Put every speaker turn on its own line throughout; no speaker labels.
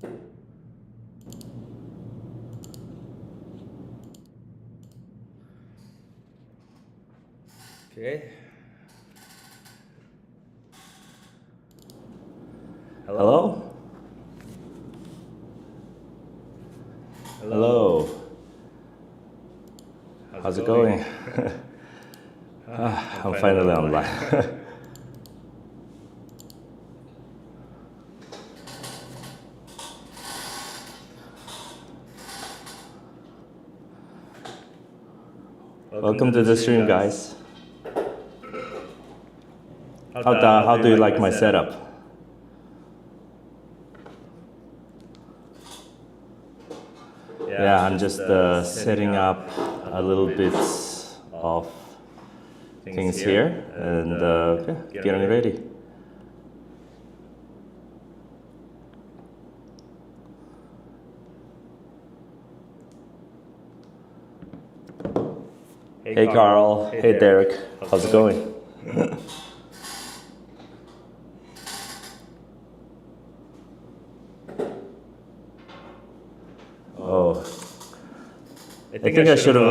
Okay. Hello? Hello. How's it going? I'm finally online. Welcome to the stream, guys. How do you like my setup? Yeah, I'm just setting up a little bit of things here and getting ready. Hey Carl, hey Derek, how's it going? Oh, I think I should have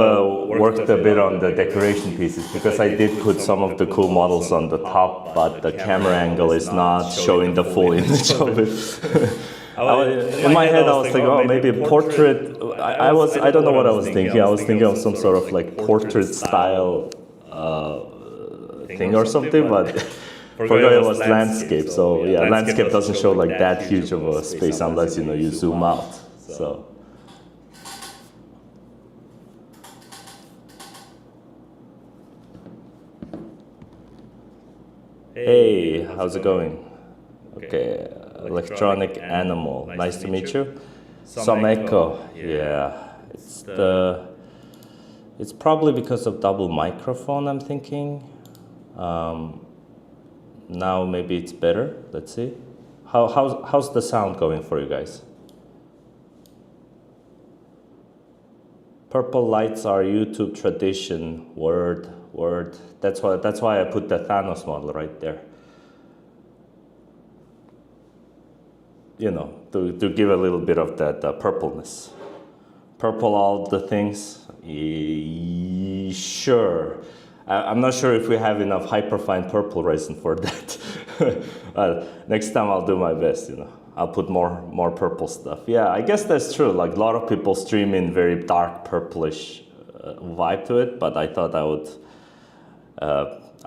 worked a bit on the decoration pieces because I did put some of the cool models on the top, but the camera angle is not showing the full image of it. In my head, I was thinking, oh, maybe a portrait. I don't know what I was thinking. I was thinking of some sort of like portrait style thing or something, but forgot it was landscape. So yeah, landscape doesn't show like that huge of a space unless you zoom out. So. Hey, how's it going? Okay, electronic animal. Nice to meet you. Some echo. Yeah, it's probably because of double microphone, I'm thinking. Now maybe it's better. Let's see. How's the sound going for you guys? Purple lights are YouTube tradition. Word. That's why I put the Thanos model right there. To give a little bit of that purpleness. Purple, all the things. Sure. I'm not sure if we have enough hyperfine purple resin for that. Next time I'll do my best. I'll put more purple stuff. Yeah, I guess that's true. Like a lot of people stream in very dark purplish vibe to it, but I thought I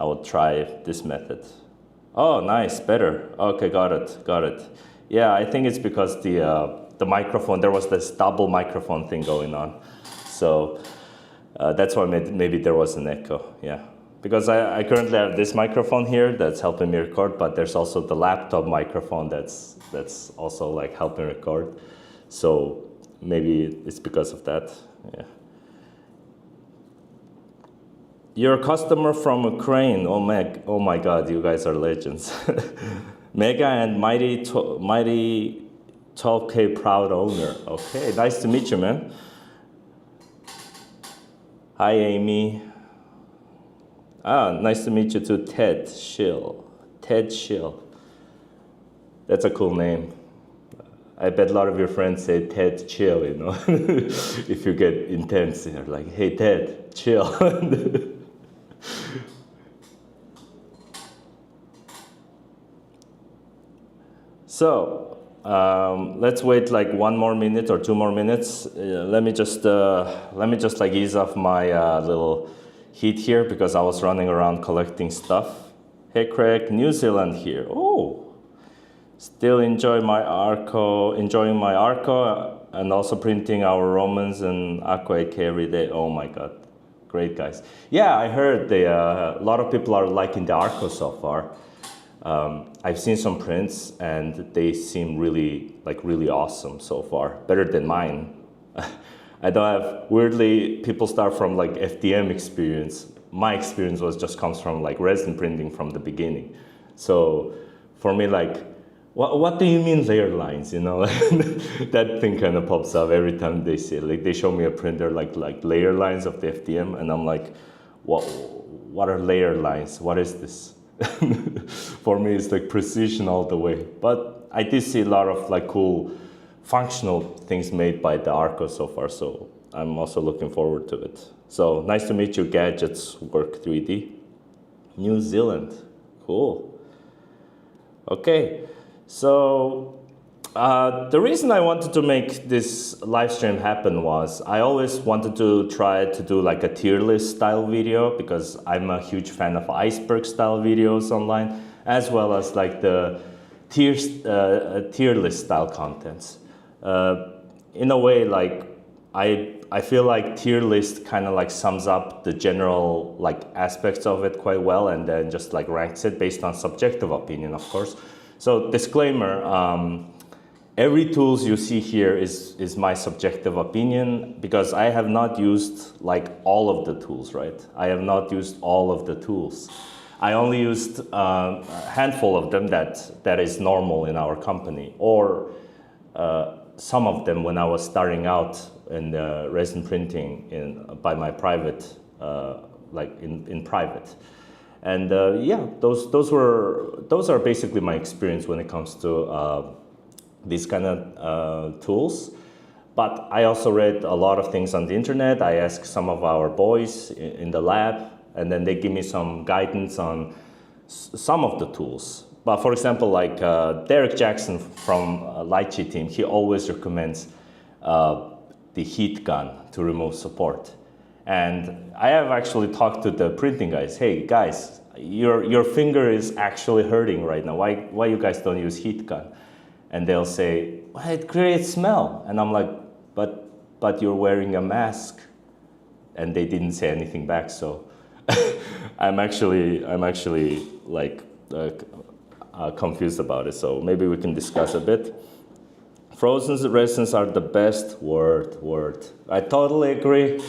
would try this method. Oh, nice, better. Okay, got it. Yeah, I think it's because the microphone, there was this double microphone thing going on. So that's why maybe there was an echo, yeah. Because I currently have this microphone here that's helping me record, but there's also the laptop microphone that's also like helping record. So maybe it's because of that, yeah. You're a customer from Ukraine. Oh my God, you guys are legends. Mega and mighty 12K proud owner. Okay, nice to meet you, man. Hi, Amy. Nice to meet you too, Ted Schill. Ted Schill. That's a cool name. I bet a lot of your friends say Ted Chill, if you get intense, you're like, hey, Ted, chill. So let's wait like 1 more minute or 2 more minutes. Let me just like ease off my little heat here because I was running around collecting stuff. Hey Craig, New Zealand here. Oh, still enjoying my Arco and also printing our Romans and Aqua AK every day. Oh my God, great guys. Yeah, I heard a lot of people are liking the Arco so far. I've seen some prints and they seem really awesome so far, better than mine. I don't have, weirdly, people start from like FDM experience. My experience just comes from like resin printing from the beginning. So for me, like, what do you mean layer lines? That thing kind of pops up every time they say, like they show me a printer like layer lines of the FDM, and I'm like, what are layer lines? What is this? For me, it's like precision all the way. But I did see a lot of like cool functional things made by the Arco so far, so I'm also looking forward to it. So nice to meet you, Gadgets Work 3D. New Zealand, cool. Okay, so the reason I wanted to make this live stream happen was I always wanted to try to do like a tier list style video, because I'm a huge fan of iceberg style videos online, as well as like the tier list style contents. In a way, like I feel like tier list kind of like sums up the general like aspects of it quite well, and then just like ranks it based on subjective opinion, of course. So disclaimer, every tools you see here is my subjective opinion, because I have not used like all of the tools, right? I have not used all of the tools. I only used a handful of them that is normal in our company, or some of them when I was starting out in resin printing by my private, like in private. And yeah, those are basically my experience when it comes to these kind of tools. But I also read a lot of things on the internet. I asked some of our boys in the lab, and then they give me some guidance on some of the tools. But for example, like Derek Jackson from Lychee team, he always recommends the heat gun to remove support. And I have actually talked to the printing guys. Hey guys, your finger is actually hurting right now. Why you guys don't use heat gun? And they'll say, well, it creates smell. And I'm like, but you're wearing a mask. And they didn't say anything back. So I'm actually like confused about it. So maybe we can discuss a bit. Frozen resins are the best. Word. I totally agree.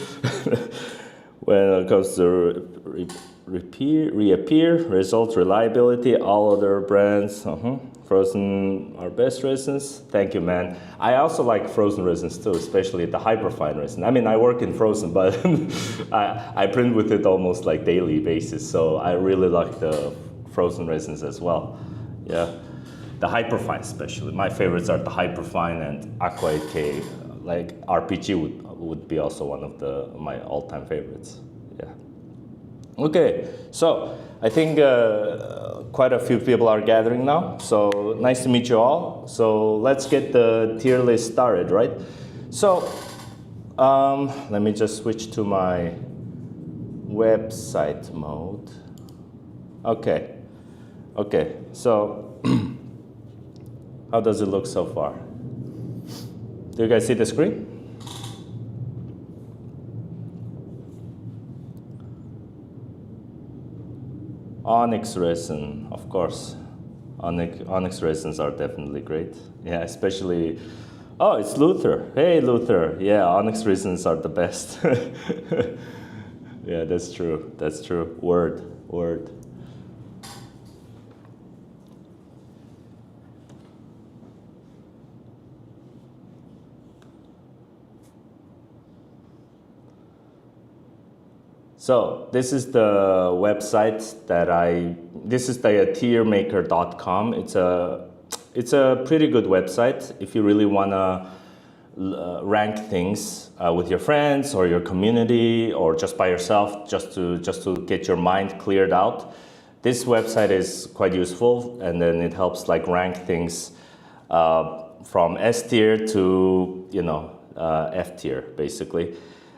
When it comes to reappear, result, reliability, all other brands. Frozen are best resins. Thank you, man. I also like frozen resins too, especially the hyperfine resin. I mean, I work in frozen, but I print with it almost like daily basis. So I really like the frozen resins as well. Yeah, the hyperfine especially. My favorites are the hyperfine and Aqua 8K. Like RPG would be also one of my all-time favorites. Yeah. Okay, so I think quite a few people are gathering now. So nice to meet you all. So let's get the tier list started, right? So let me just switch to my website mode. Okay, so how does it look so far? Do you guys see the screen? Onyx resin, of course. Onyx resins are definitely great. Yeah, especially, oh, it's Luther. Hey, Luther. Yeah, onyx resins are the best. Yeah, that's true. Word. So this is the website this is the tiermaker.com. It's a pretty good website if you really want to rank things with your friends or your community or just by yourself, just to get your mind cleared out. This website is quite useful, and then it helps like rank things from S tier to F tier basically.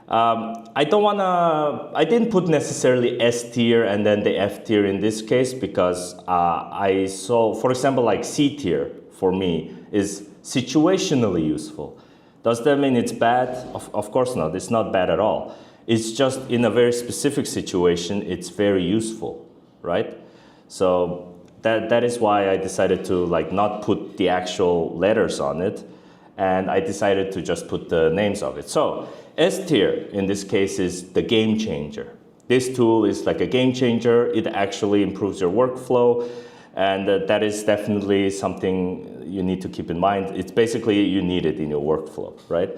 I didn't put necessarily S tier and then the F tier in this case, because I saw, for example, like C tier for me is situationally useful. Does that mean it's bad? Of course not. It's not bad at all. It's just in a very specific situation, it's very useful, right? So that is why I decided to like not put the actual letters on it, and I decided to just put the names of it. So S tier in this case is the game changer. This tool is like a game changer. It actually improves your workflow, and that is definitely something you need to keep in mind. It's basically you need it in your workflow, right?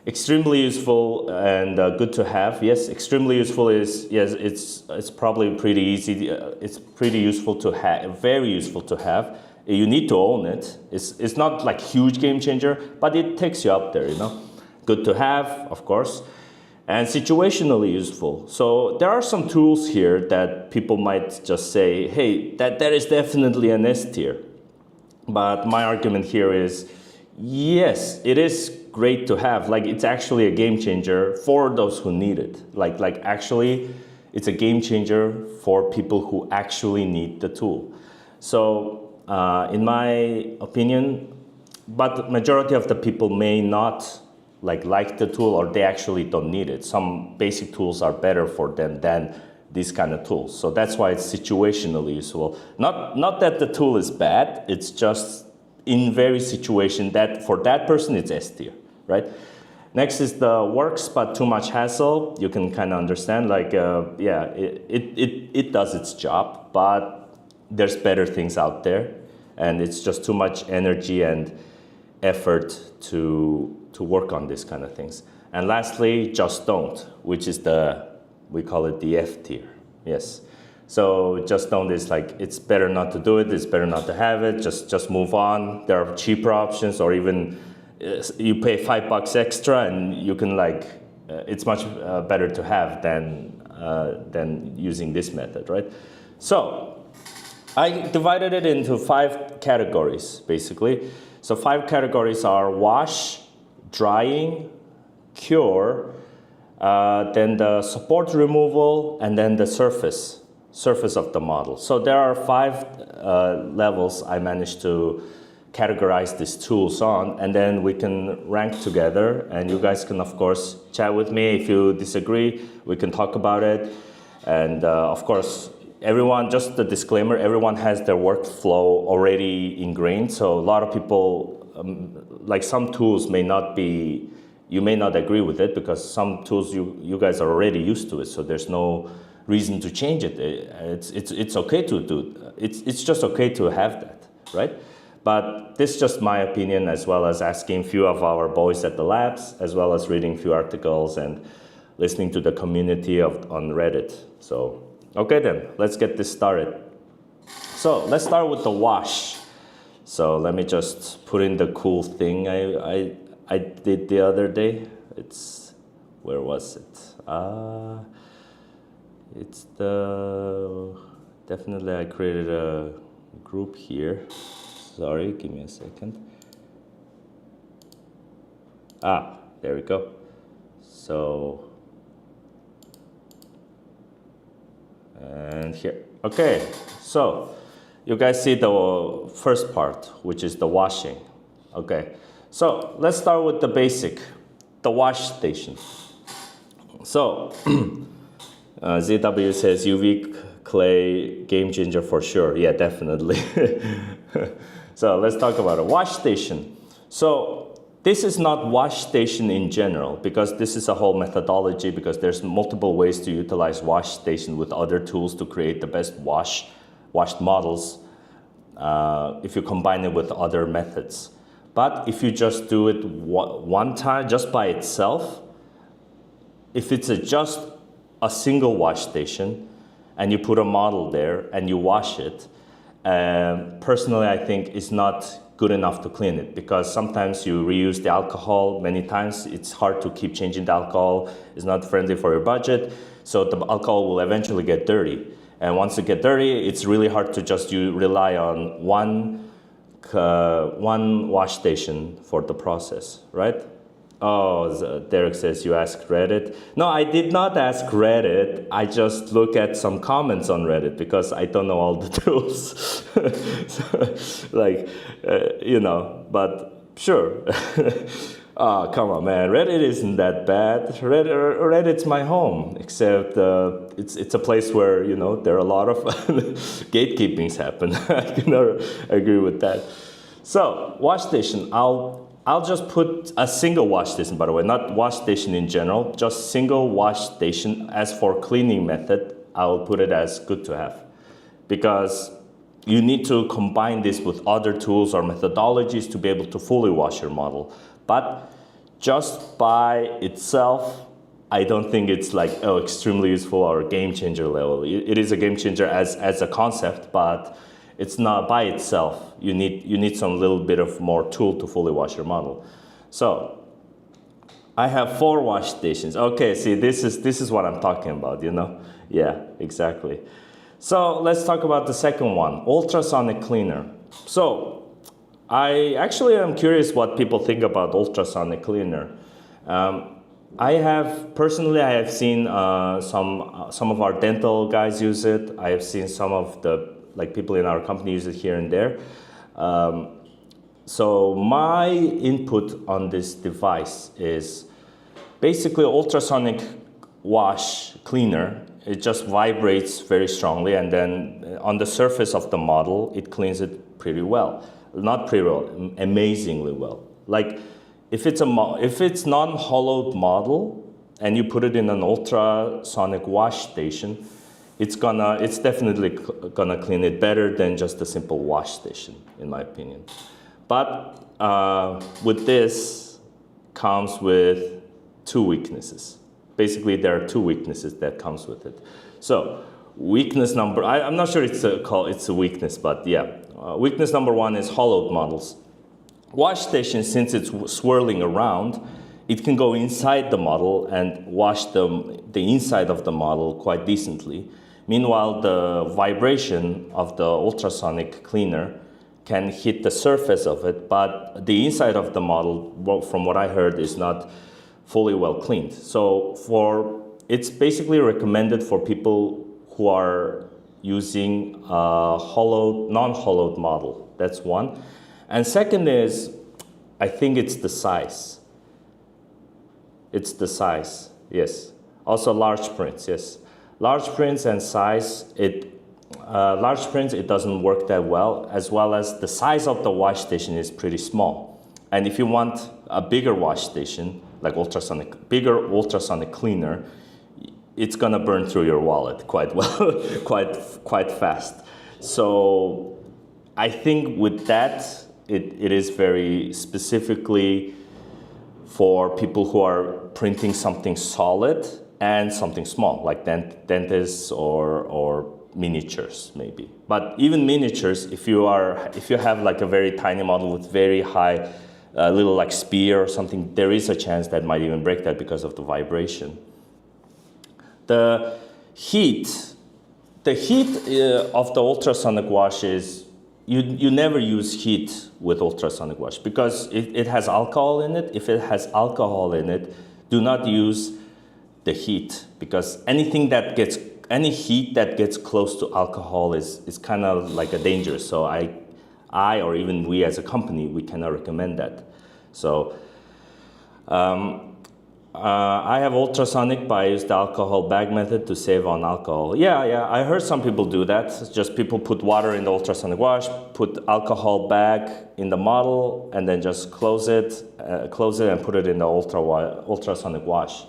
Extremely useful and good to have. Yes, extremely useful is, yes, it's probably pretty easy. It's pretty useful to have, very useful to have. You need to own it. It's not like huge game changer, but it takes you up there, you know. Good to have, of course, and situationally useful. So there are some tools here that people might just say, hey, that is definitely an S tier. But my argument here is, yes, it is great to have. Like, it's actually a game changer for those who need it. Like actually, it's a game changer for people who actually need the tool. So, in my opinion, but majority of the people may not like the tool, or they actually don't need it. Some basic tools are better for them than these kind of tools. So that's why it's situationally useful. Not that the tool is bad, it's just in very situation that for that person it's S tier, right? Next is the works but too much hassle. You can kind of understand, like, yeah, it does its job, but there's better things out there, and it's just too much energy and effort to work on these kind of things. And lastly, just don't, which is we call it the F tier. Yes. So just don't is like, it's better not to do it, it's better not to have it, just move on. There are cheaper options, or even you pay $5 extra and you can it's much better to have than using this method, right? So I divided it into 5 categories, basically. So 5 categories are wash, drying, cure, then the support removal, and then the surface of the model. So there are 5 levels I managed to categorize these tools on, and then we can rank together, and you guys can of course chat with me. If you disagree, we can talk about it. And of course, everyone, just the disclaimer, everyone has their workflow already ingrained. So a lot of people, like some tools you may not agree with it, because some tools you guys are already used to it. So there's no reason to change it. It's okay to do. It's just okay to have that, right? But this is just my opinion, as well as asking a few of our boys at the labs, as well as reading a few articles and listening to the community on Reddit. So, okay then, let's get this started. So let's start with the wash. So let me just put in the cool thing I did the other day. Where was it? It's definitely I created a group here. Sorry, give me a second. There we go. So, and here. Okay, so you guys see the first part, which is the washing. Okay, so let's start with the basic, the wash station. So, ZW says UV clay game changer for sure. Yeah, definitely. So let's talk about a wash station. So this is not wash station in general, because this is a whole methodology, because there's multiple ways to utilize wash station with other tools to create the best washed models if you combine it with other methods. But if you just do it one time, just by itself, if it's just a single wash station and you put a model there and you wash it, personally I think it's not good enough to clean it, because sometimes you reuse the alcohol many times. It's hard to keep changing the alcohol. It's not friendly for your budget, so the alcohol will eventually get dirty. And once it gets dirty, it's really hard to just rely on one wash station for the process, right? Oh, Derek says you asked Reddit. No, I did not ask Reddit. I just look at some comments on Reddit, because I don't know all the tools. But sure. Oh, come on, man. Reddit isn't that bad. Reddit's my home, except it's a place where, there are a lot of gatekeepings happen. I can agree with that. So, wash station. I'll just put a single wash station, by the way, not wash station in general, just single wash station. As for cleaning method, I'll put it as good to have, because you need to combine this with other tools or methodologies to be able to fully wash your model. But just by itself, I don't think it's extremely useful or game changer level. It is a game changer as a concept, but It's not by itself. You need some little bit of more tool to fully wash your model. So I have 4 wash stations. Okay, see, this is what I'm talking about, you know? Yeah, exactly. So let's talk about the second one, ultrasonic cleaner. So I actually am curious what people think about ultrasonic cleaner. I have seen some of our dental guys use it. I have seen some of the people in our company use it here and there. So my input on this device is basically ultrasonic wash cleaner. It just vibrates very strongly, and then on the surface of the model, it cleans it pretty well. Not pretty well, amazingly well. Like if it's non-hollowed model and you put it in an ultrasonic wash station, it's definitely gonna clean it better than just a simple wash station, in my opinion. But with this comes with 2 weaknesses. Basically, there are 2 weaknesses that comes with it. So weakness number, I'm not sure it's a weakness, but yeah. Weakness number 1 is hollowed models. Wash station, since it's swirling around, it can go inside the model and wash the inside of the model quite decently. Meanwhile, the vibration of the ultrasonic cleaner can hit the surface of it, but the inside of the model, from what I heard, is not fully well cleaned. So it's basically recommended for people who are using a non-hollowed model. That's one. And second is, I think it's the size. It's the size, yes. Also large prints, yes. Large prints and size, large prints, it doesn't work that well as the size of the wash station is pretty small. And if you want a bigger wash station, like bigger ultrasonic cleaner, it's gonna burn through your wallet quite well, quite fast. So I think with that, it is very specifically for people who are printing something solid and something small, like dentists or miniatures maybe. But even miniatures, if you have like a very tiny model with very high, little like spear or something, there is a chance that might even break that because of the vibration. The heat of the ultrasonic wash is, you never use heat with ultrasonic wash because it has alcohol in it. If it has alcohol in it, do not use the heat, because any heat that gets close to alcohol is kind of like a danger. So I or even we as a company, we cannot recommend that. So I have ultrasonic, but I use the alcohol bag method to save on alcohol. Yeah, I heard some people do that. It's just people put water in the ultrasonic wash, put alcohol bag in the model, and then just close it and put it in the ultrasonic wash.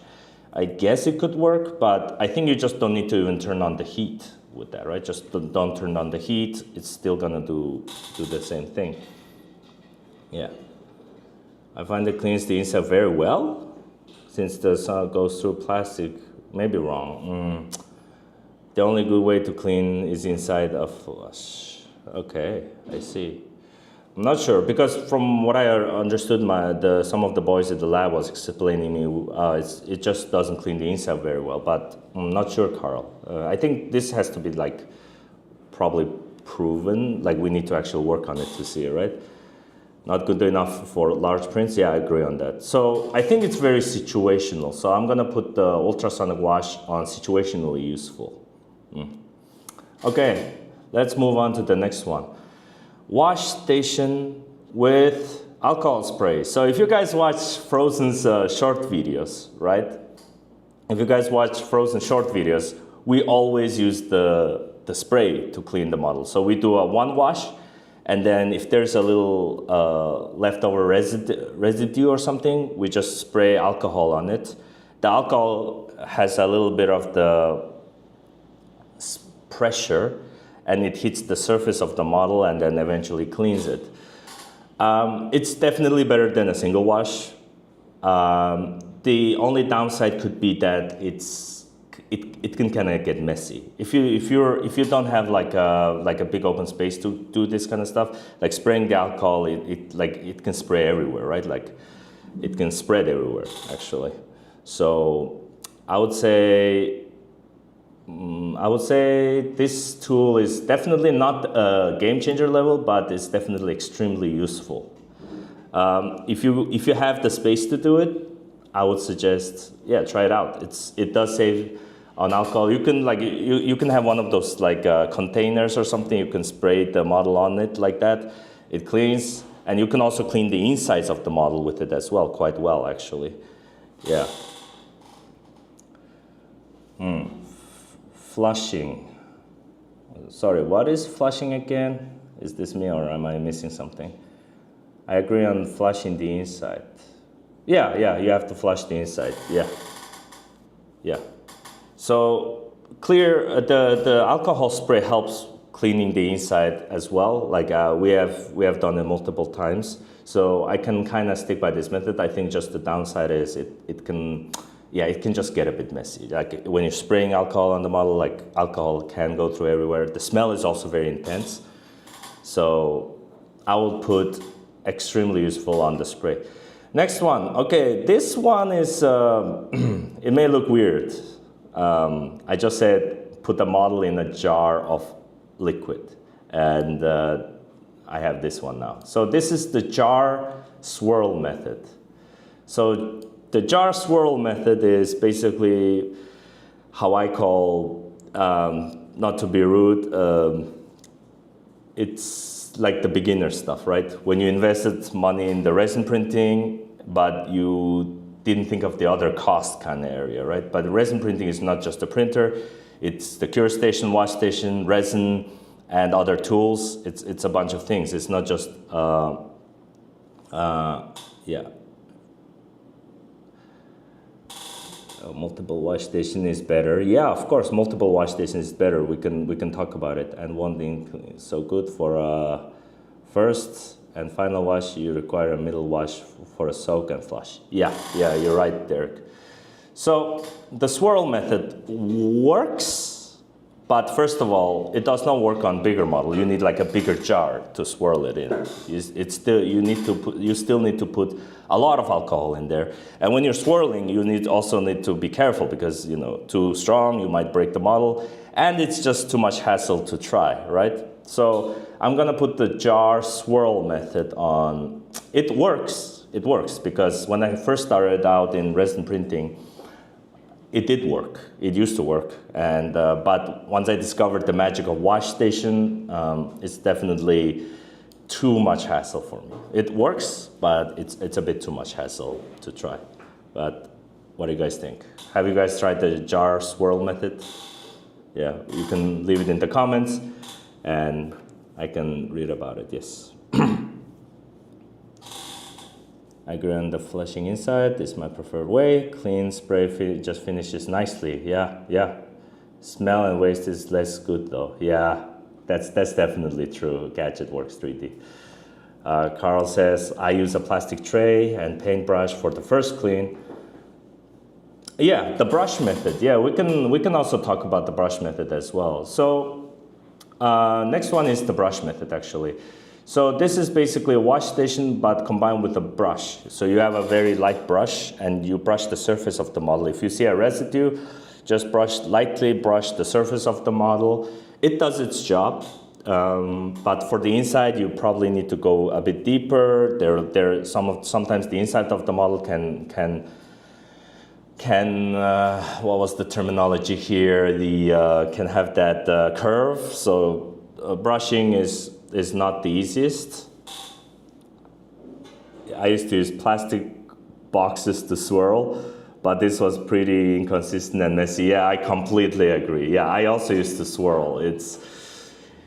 I guess it could work, but I think you just don't need to even turn on the heat with that, right? Just don't turn on the heat. It's still gonna do the same thing. Yeah. I find it cleans the inside very well. Since the sun goes through plastic, maybe wrong. The only good way to clean is inside a flush. Okay, I see. I'm not sure, because from what I understood, some of the boys at the lab was explaining me, it just doesn't clean the inside very well, but I'm not sure, Carl. I think this has to be like probably proven, like we need to actually work on it to see it, right? Not good enough for large prints? Yeah, I agree on that. So I think it's very situational. So I'm gonna put the ultrasonic wash on situationally useful. Okay, let's move on to the next one. Wash station with alcohol spray. So if you guys watch Frozen's short videos, right? If you guys watch Frozen short videos, we always use the spray to clean the model. So we do a 1 wash, and then if there's a little leftover residue or something, we just spray alcohol on it. The alcohol has a little bit of the pressure, and it hits the surface of the model and then eventually cleans it. It's definitely better than a single wash. The only downside could be that it it can kind of get messy. If you don't have like a big open space to do this kind of stuff, like spraying the alcohol, it can spray everywhere, right? Like it can spread everywhere actually. So I would say this tool is definitely not a game changer level, but it's definitely extremely useful. If you have the space to do it, I would suggest, yeah, try it out. It does save on alcohol. You can you can have one of those like containers or something. You can spray the model on it like that. It cleans, and you can also clean the insides of the model with it as well, quite well actually. Yeah. Flushing. Sorry, what is flushing again? Is this me or am I missing something? I agree on flushing the inside. Yeah, you have to flush the inside. Yeah. So clear the alcohol spray helps cleaning the inside as well. Like we have done it multiple times. So I can kind of stick by this method. I think just the downside is it can just get a bit messy. Like when you're spraying alcohol on the model, like alcohol can go through everywhere. The smell is also very intense. So I will put extremely useful on the spray. Next one. Okay, this one is, it may look weird. I just said put the model in a jar of liquid. And I have this one now. So this is the jar swirl method. So the jar swirl method is basically how I call, not to be rude, it's like the beginner stuff, right? When you invested money in the resin printing, but you didn't think of the other cost kind of area, right? But resin printing is not just a printer, it's the cure station, wash station, resin, and other tools. It's a bunch of things. It's not just, multiple wash station is better. Yeah, of course, multiple wash station is better. We can talk about it. And one thing is so good for first and final wash, you require a middle wash for a soak and flush. Yeah, you're right, Derek. So the swirl method works, but first of all, it does not work on bigger model. You need like a bigger jar to swirl it in. You still need to put a lot of alcohol in there. And when you're swirling, you also need to be careful because, too strong, you might break the model. And it's just too much hassle to try, right? So I'm gonna put the jar swirl method on. It works because when I first started out in resin printing, it did work. It used to work. And but once I discovered the magic of wash station, it's definitely too much hassle for me. It works, but it's a bit too much hassle to try. But what do you guys think? Have you guys tried the jar swirl method? Yeah, you can leave it in the comments and I can read about it, yes. I agree on the flushing inside. This is my preferred way. Clean spray just finishes nicely. Yeah. Smell and waste is less good though. Yeah. That's definitely true. Gadget Works 3D. Carl says, I use a plastic tray and paintbrush for the first clean. Yeah, the brush method. Yeah, we can also talk about the brush method as well. So next one is the brush method actually. So this is basically a wash station but combined with a brush. So you have a very light brush and you brush the surface of the model. If you see a residue, just lightly brush the surface of the model. It does its job, but for the inside, you probably need to go a bit deeper. Sometimes the inside of the model can what was the terminology here? Can have that curve. So brushing is not the easiest. I used to use plastic boxes to swirl, but this was pretty inconsistent and messy. Yeah, I completely agree. Yeah, I also used to swirl. It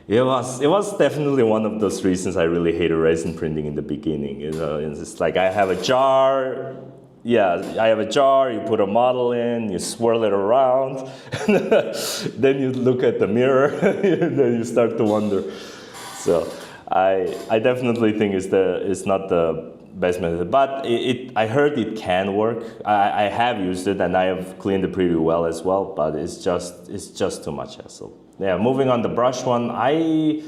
was definitely one of those reasons I really hated resin printing in the beginning. It's just like I have a jar. Yeah, I have a jar, you put a model in, you swirl it around, then you look at the mirror, and then you start to wonder. So I definitely think it's not the best method. But I heard it can work. I have used it and I have cleaned it pretty well as well. But it's just too much hassle. Yeah. Moving on the brush one, I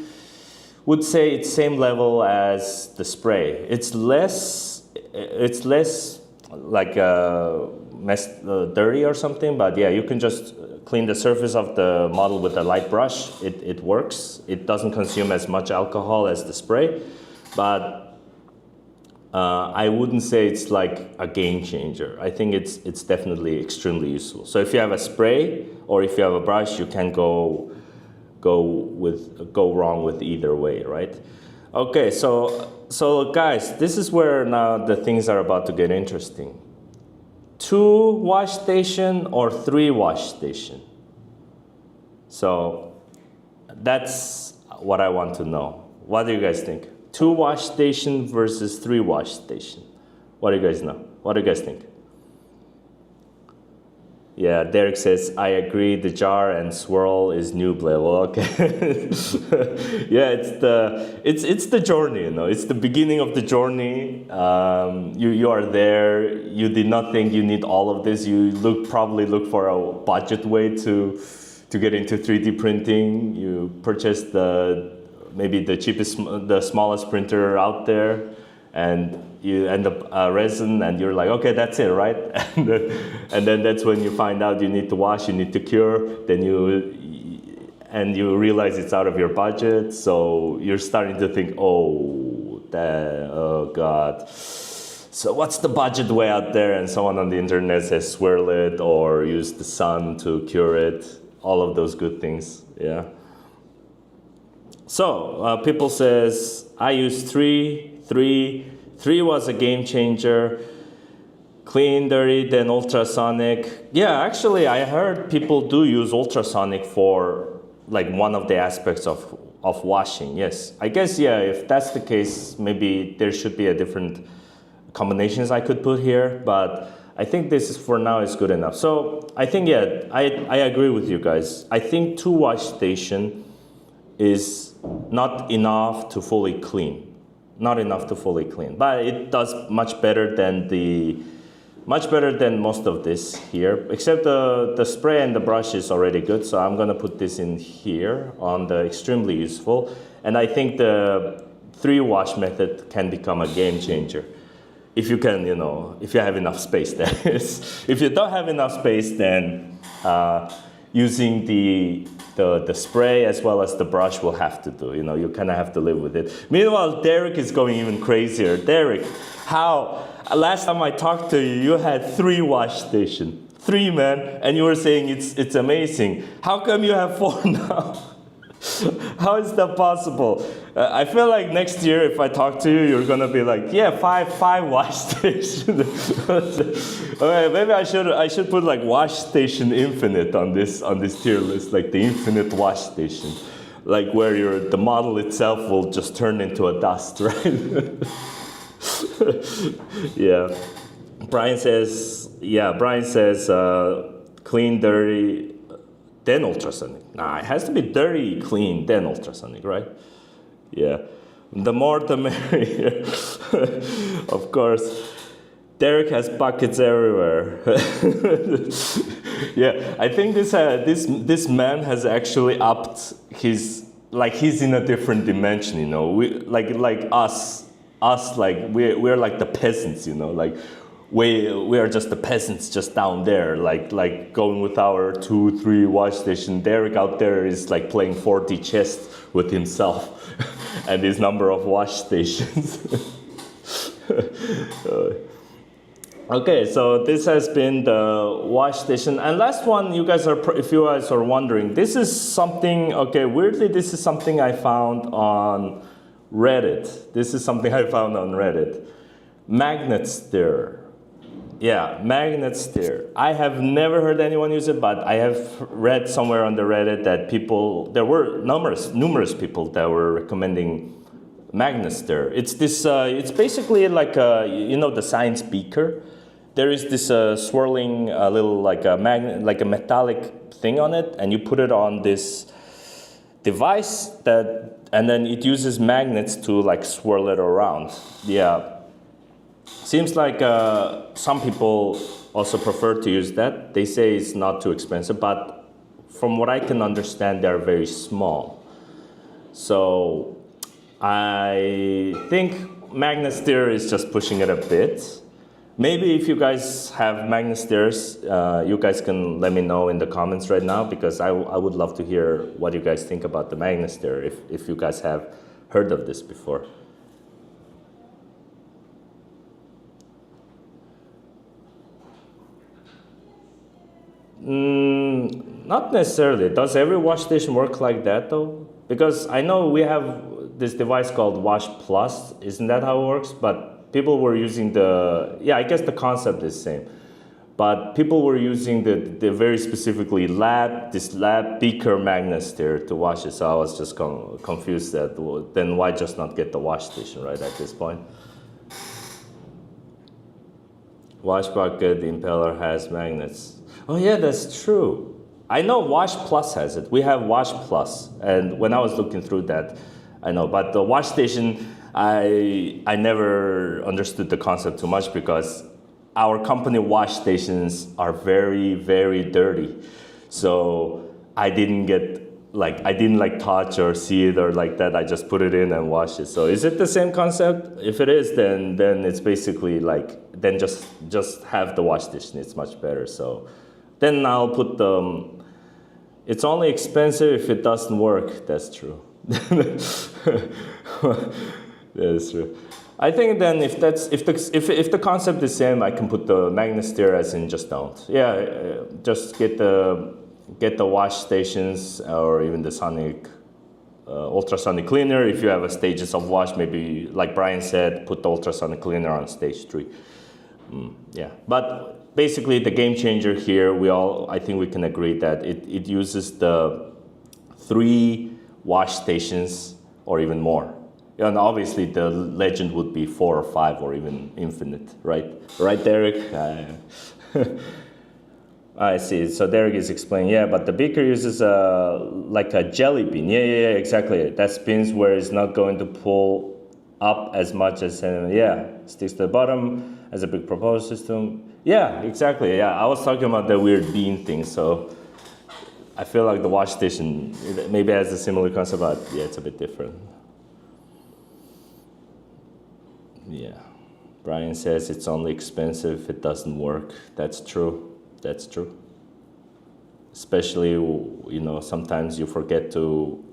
would say it's same level as the spray. It's less like dirty or something. But yeah, you can just clean the surface of the model with a light brush. It works. It doesn't consume as much alcohol as the spray, but I wouldn't say it's like a game changer. I think it's definitely extremely useful. So if you have a spray or if you have a brush, you can go wrong with either way, right? Okay, so guys, this is where now the things are about to get interesting. 2 wash station or 3 wash station? So that's what I want to know. What do you guys think? 2 wash station versus 3 wash station. What do you guys know? What do you guys think? Yeah, Derek says, I agree, the jar and swirl is noob level. Okay. Yeah, it's the journey, you know. It's the beginning of the journey. You are there. You did not think you need all of this. You probably look for a budget way to get into 3D printing. You purchase maybe the cheapest, the smallest printer out there, and you end up resin, and you're like, okay, that's it, right? And then that's when you find out you need to wash, you need to cure, then you realize it's out of your budget, so you're starting to think, oh God. So what's the budget way out there? And someone on the internet says swirl it or use the sun to cure it, all of those good things, yeah. So people says, I use 3 was a game changer. Clean, dirty, then ultrasonic. Yeah, actually, I heard people do use ultrasonic for like one of the aspects of washing. Yes, I guess, yeah, if that's the case, maybe there should be a different combinations I could put here, but I think this is, for now, is good enough. So I think, yeah, I agree with you guys. I think 2 wash station is not enough to fully clean. Not enough to fully clean, but it does much better than most of this here, except the spray and the brush is already good. So I'm gonna put this in here on the extremely useful, and I think the 3 wash method can become a game changer if you can, you know, if you have enough space. That is, if you don't have enough space, then using the spray as well as the brush will have to do. You know, you kind of have to live with it. Meanwhile, Derek is going even crazier. Derek, how? Last time I talked to you, you had 3 wash station. 3, man, and you were saying it's amazing. How come you have 4 now? How is that possible? I feel like next year, if I talk to you, you're gonna be like, yeah, 5 wash station. Okay, maybe I should put like wash station infinite on this tier list, like the infinite wash station, like where the model itself will just turn into a dust, right? Yeah. Brian says, clean, dirty, then ultrasonic. Nah, it has to be dirty, clean, then ultrasonic, right? Yeah. The more the merrier. Of course. Derek has buckets everywhere. Yeah, I think this man has actually upped his, like he's in a different dimension, you know. We like us like we're like the peasants, you know, like we are just the peasants just down there, like going with our 2-3 wash station. Derek out there is like playing 40 chess with himself and his number of wash stations. Okay, so this has been the wash station. And last one, if you guys are wondering, this is something, okay, weirdly, this is something I found on Reddit. Magnet stir. Yeah, magnet stir. I have never heard anyone use it, but I have read somewhere on the Reddit that there were numerous people that were recommending magnet stir. It's this. It's basically like the science beaker. There is this swirling little like a magnet, like a metallic thing on it, and you put it on this device and then it uses magnets to like swirl it around. Yeah. Seems like some people also prefer to use that. They say it's not too expensive, but from what I can understand, they're very small. So I think magnet stir is just pushing it a bit. Maybe if you guys have magnet stirrers, you guys can let me know in the comments right now, because I would love to hear what you guys think about the magnet stirrer, if you guys have heard of this before. Not necessarily. Does every wash station work like that though? Because I know we have this device called Wash Plus. Isn't that how it works? But people were using yeah, I guess the concept is the same. But people were using the very specifically this lab beaker magnet stir to wash it. So I was just confused that, well, then why just not get the wash station, right, at this point? Wash bucket impeller has magnets. Oh yeah, that's true. I know Wash Plus has it. We have Wash Plus, and when I was looking through that, I know. But the wash station, I never understood the concept too much, because our company wash stations are very, very dirty. So I didn't touch or see it or like that. I just put it in and wash it. So is it the same concept? If it is, then it's basically like, then just have the wash station. It's much better. So then I'll put it's only expensive if it doesn't work. That's true. That is true. I think then if the concept is the same, I can put the magnet stir as in just don't. Yeah, just get the wash stations, or even the ultrasonic cleaner. If you have a stages of wash, maybe like Brian said, put the ultrasonic cleaner on stage 3. Yeah, but basically the game changer here, I think we can agree that it uses the 3 wash stations or even more. And obviously the legend would be 4 or 5 or even infinite, right? Right, Derek? I see. So Derek is explaining, yeah, but the beaker uses like a jelly bean. Yeah, exactly. That spins where it's not going to pull up as much as, sticks to the bottom as a big propeller system. Yeah, exactly. Yeah, I was talking about the weird bean thing. So I feel like the wash station maybe has a similar concept, but yeah, it's a bit different. Yeah, Brian says it's only expensive if it doesn't work. That's true. That's true. Especially, sometimes you forget to,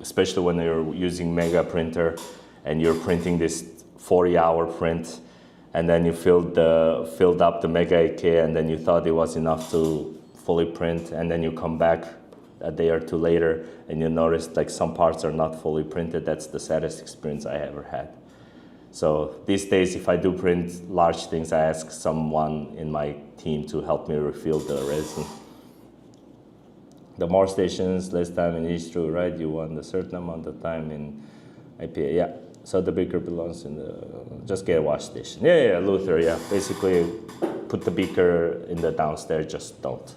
especially when you're using Mega Printer and you're printing this 40-hour print, and then you filled up the Mega AK, and then you thought it was enough to fully print, and then you come back a day or two later and you notice some parts are not fully printed. That's the saddest experience I ever had. So these days, if I do print large things, I ask someone in my team to help me refill the resin. The more stations, less time in each screw, right? You want a certain amount of time in IPA, yeah. So the beaker belongs in just get a wash station. Yeah, Luther, yeah. Basically, put the beaker in the downstairs, just don't.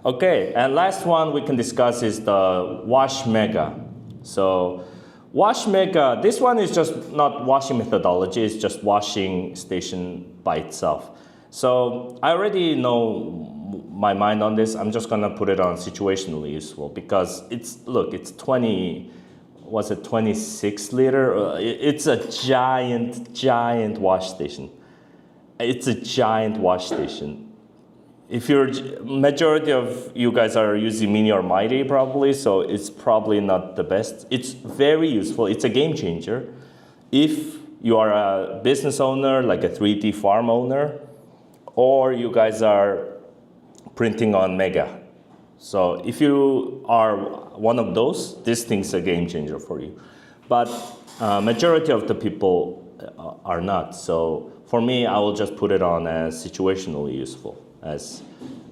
Okay, and last one we can discuss is the Wash Mega. So Wash Mega, this one is just not washing methodology, it's just washing station by itself. So I already know my mind on this. I'm just gonna put it on situationally useful, because it's 26 liter? It's a giant wash station. It's a giant wash station. If majority of you guys are using Mini or Mighty probably, so it's probably not the best. It's very useful. It's a game changer. If you are a business owner, like a 3D farm owner, or you guys are printing on Mega. So if you are one of those, this thing's a game changer for you. But majority of the people are not. So for me, I will just put it on as situationally useful, as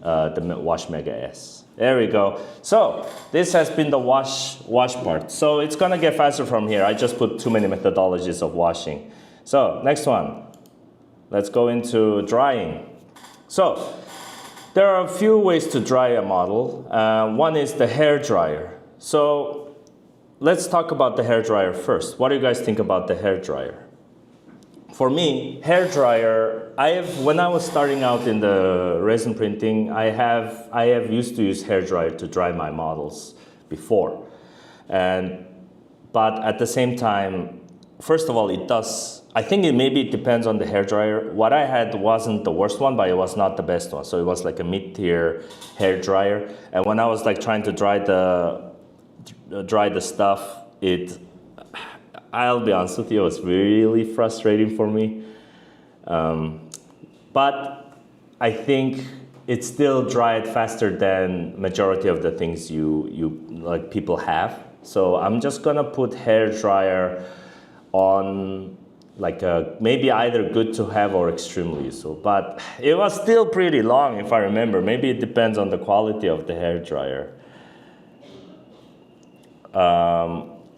the Wash Mega S. There we go. So this has been the wash part. So it's gonna get faster from here. I just put too many methodologies of washing. So next one, let's go into drying. So there are a few ways to dry a model. One is the hair dryer. So let's talk about the hair dryer first. What do you guys think about the hair dryer? for me, hair dryer. When I was starting out in the resin printing, I have used to use hair dryer to dry my models before, but at the same time, first of all, it does. I think maybe it depends on the hair dryer. What I had wasn't the worst one, but it was not the best one. So it was like a mid-tier hair dryer. And when I was like trying to dry the stuff, I'll be honest with you, it was really frustrating for me. But I think it still dried faster than majority of the things you like people have. So I'm just gonna put hair dryer on like maybe either good to have or extremely useful. But it was still pretty long if I remember. Maybe it depends on the quality of the hair dryer.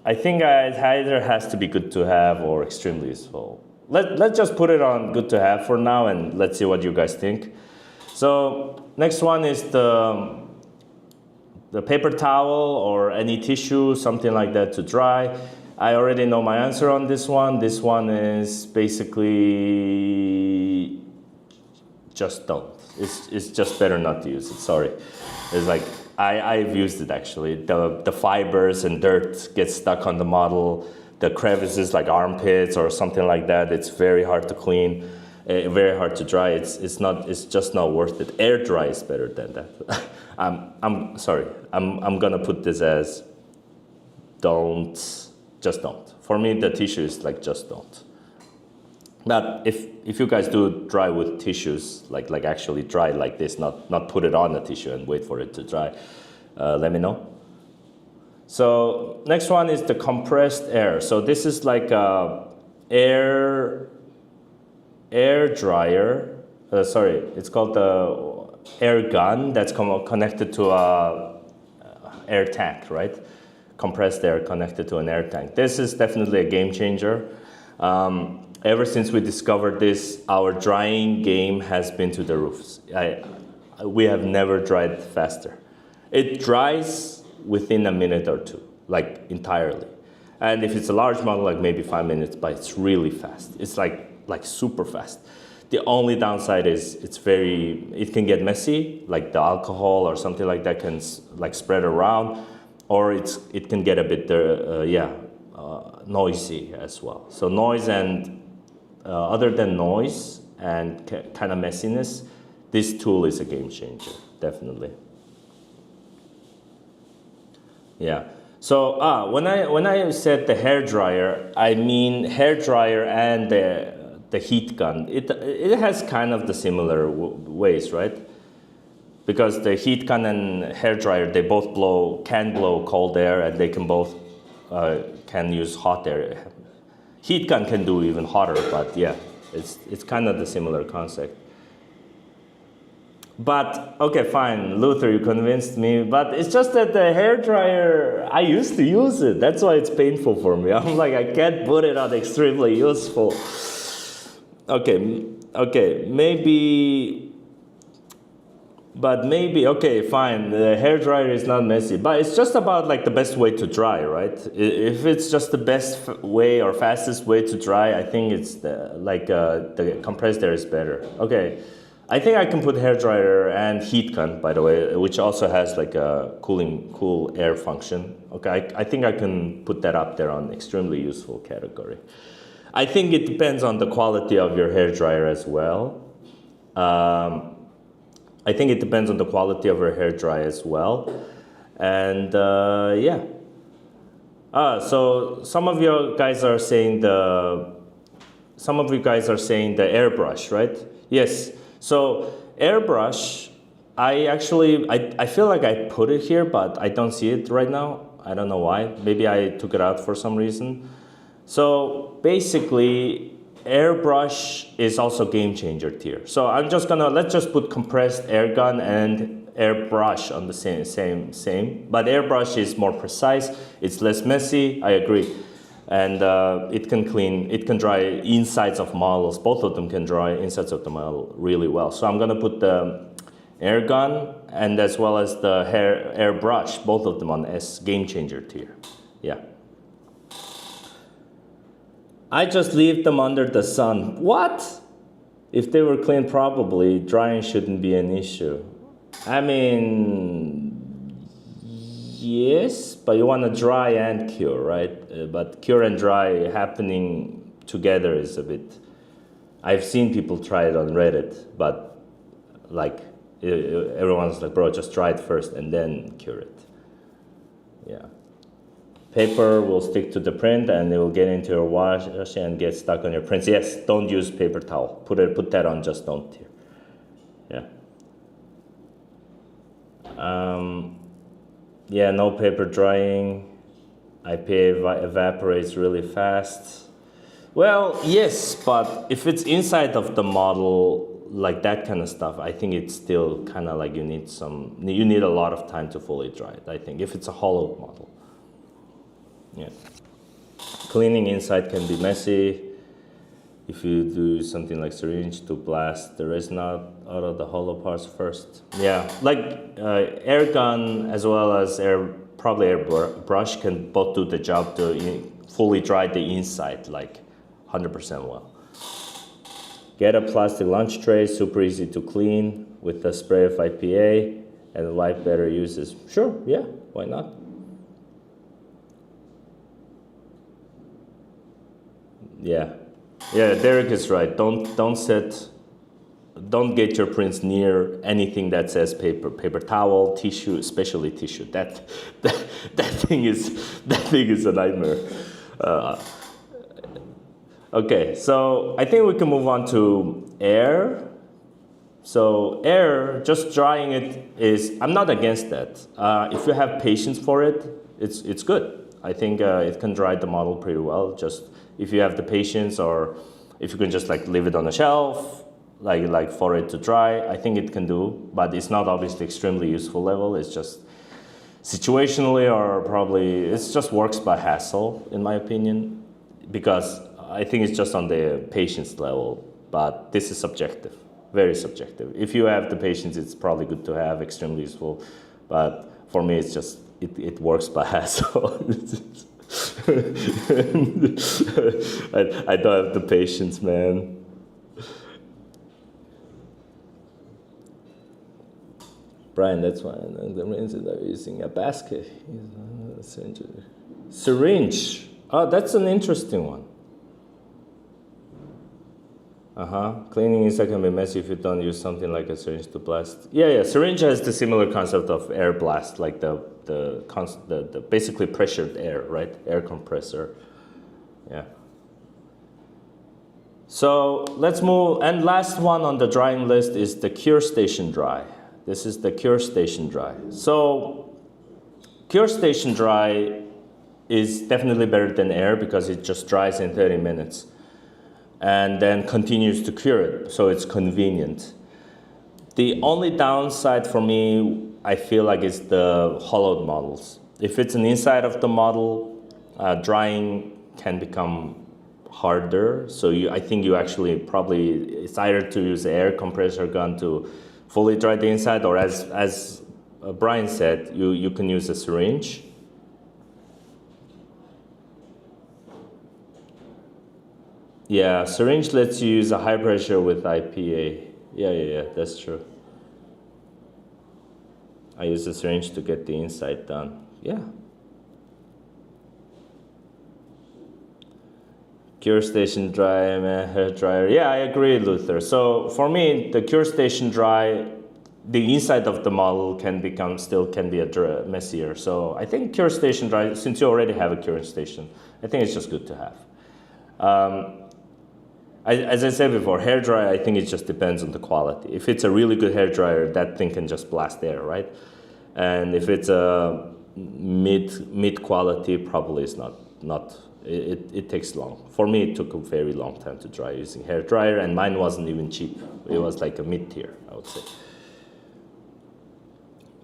I think it either has to be good to have or extremely useful. Let's just put it on good to have for now, and let's see what you guys think. So next one is the paper towel or any tissue, something like that to dry. I already know my answer on this one. This one is basically just don't. It's just better not to use it, sorry. It's like, I've used it actually. The fibers and dirt get stuck on the model. The crevices like armpits or something like that, it's very hard to clean, very hard to dry. It's just not worth it. Air dry is better than that. I'm sorry. I'm gonna put this as just don't. For me, the tissue is like just don't. But if you guys do dry with tissues, like actually dry like this, not put it on the tissue and wait for it to dry, let me know. So next one is the compressed air. So this is like a air dryer. Sorry, it's called the air gun that's connected to a air tank, right? Compressed air connected to an air tank. This is definitely a game changer. Ever since we discovered this, our drying game has been to the roofs. We have never dried faster. It dries within a minute or two, like entirely. And if it's a large model, like maybe 5 minutes, but it's really fast. It's like super fast. The only downside is it can get messy, like the alcohol or something like that can like spread around, or it can get a bit noisy as well. So noise and other than noise and kind of messiness, this tool is a game changer, definitely. Yeah. So when I said the hair dryer, I mean hair dryer and the heat gun. It has kind of the similar ways, right? Because the heat gun and hair dryer, they both can blow cold air, and they can both can use hot air. Heat gun can do even hotter, but yeah, it's kind of the similar concept. But okay, fine, Luther, you convinced me. But it's just that the hair dryer, I used to use it. That's why it's painful for me. I'm like, I can't put it on extremely useful. Okay, maybe. But maybe, okay, fine, the hair dryer is not messy, but it's just about like the best way to dry, right? If it's just the best way or fastest way to dry, I think it's the compressed air is better. Okay, I think I can put hair dryer and heat gun, by the way, which also has like a cool air function. Okay, I think I can put that up there on extremely useful category. I think it depends on the quality of your hair dryer as well. I think it depends on the quality of your hair dryer as well. And yeah. So some of you guys are saying the airbrush, right? Yes. So airbrush, I feel like I put it here, but I don't see it right now. I don't know why. Maybe I took it out for some reason. So basically, airbrush is also game changer tier. So let's just put compressed air gun and airbrush on the same. But airbrush is more precise. It's less messy. I agree. And it can dry insides of models. Both of them can dry insides of the model really well. So I'm gonna put the air gun and as well as the airbrush, both of them on S game changer tier. Yeah. I just leave them under the sun. What? If they were clean properly, drying shouldn't be an issue. I mean, yes, but you want to dry and cure, right? But cure and dry happening together is a bit. I've seen people try it on Reddit, but like everyone's like, bro, just try it first and then cure it. Yeah. Paper will stick to the print and it will get into your wash and get stuck on your prints. Yes, don't use paper towel. Put that on, just don't tear. Yeah. Yeah, no paper drying. IPA evaporates really fast. Well, yes, but if it's inside of the model, like that kind of stuff, I think it's still kind of like you need a lot of time to fully dry it, I think, if it's a hollow model. Yeah. Cleaning inside can be messy. If you do something like syringe to blast the resin out of the hollow parts first. Yeah, like air gun as well as probably airbrush can both do the job to fully dry the inside like 100% well. Get a plastic lunch tray, super easy to clean with a spray of IPA and wipe better uses. Sure, yeah, why not? Yeah, Derek is right. Don't get your prints near anything that says paper towel, tissue, especially tissue. That thing is a nightmare. Okay, so I think we can move on to air. So air, just drying it is, I'm not against that. If you have patience for it, it's good. I think it can dry the model pretty well. Just if you have the patience, or if you can just like leave it on a shelf, like for it to dry, I think it can do. But it's not obviously extremely useful level. It's just situationally, or probably it just works by hassle, in my opinion, because I think it's just on the patience level. But this is subjective, very subjective. If you have the patience, it's probably good to have, extremely useful. But for me, it's just it works by hassle. I don't have the patience, man. Brian, that's why the lenses are using a basket. Syringe. Oh, that's an interesting one. Cleaning inside can be messy if you don't use something like a syringe to blast. Yeah. Syringe has the similar concept of air blast, like the basically pressured air, right? Air compressor. Yeah. So let's move. And last one on the drying list is the cure station dry. This is the cure station dry. So cure station dry is definitely better than air because it just dries in 30 minutes. And then continues to cure it, so it's convenient. The only downside for me, I feel like, is the hollowed models. If it's an inside of the model, drying can become harder. So I think you actually probably, it's either to use an air compressor gun to fully dry the inside, or as Brian said, you can use a syringe. Yeah, syringe lets you use a high pressure with IPA. Yeah, that's true. I use a syringe to get the inside done. Yeah. Cure station dry, hair dryer. Yeah, I agree, Luther. So for me, the cure station dry, the inside of the model can be messier. So I think cure station dry, since you already have a cure station, I think it's just good to have. As I said before, hair dryer, I think it just depends on the quality. If it's a really good hair dryer, that thing can just blast air, right? And if it's a mid quality, probably it's not. It takes long. For me, it took a very long time to dry using hair dryer, and mine wasn't even cheap. It was like a mid tier, I would say.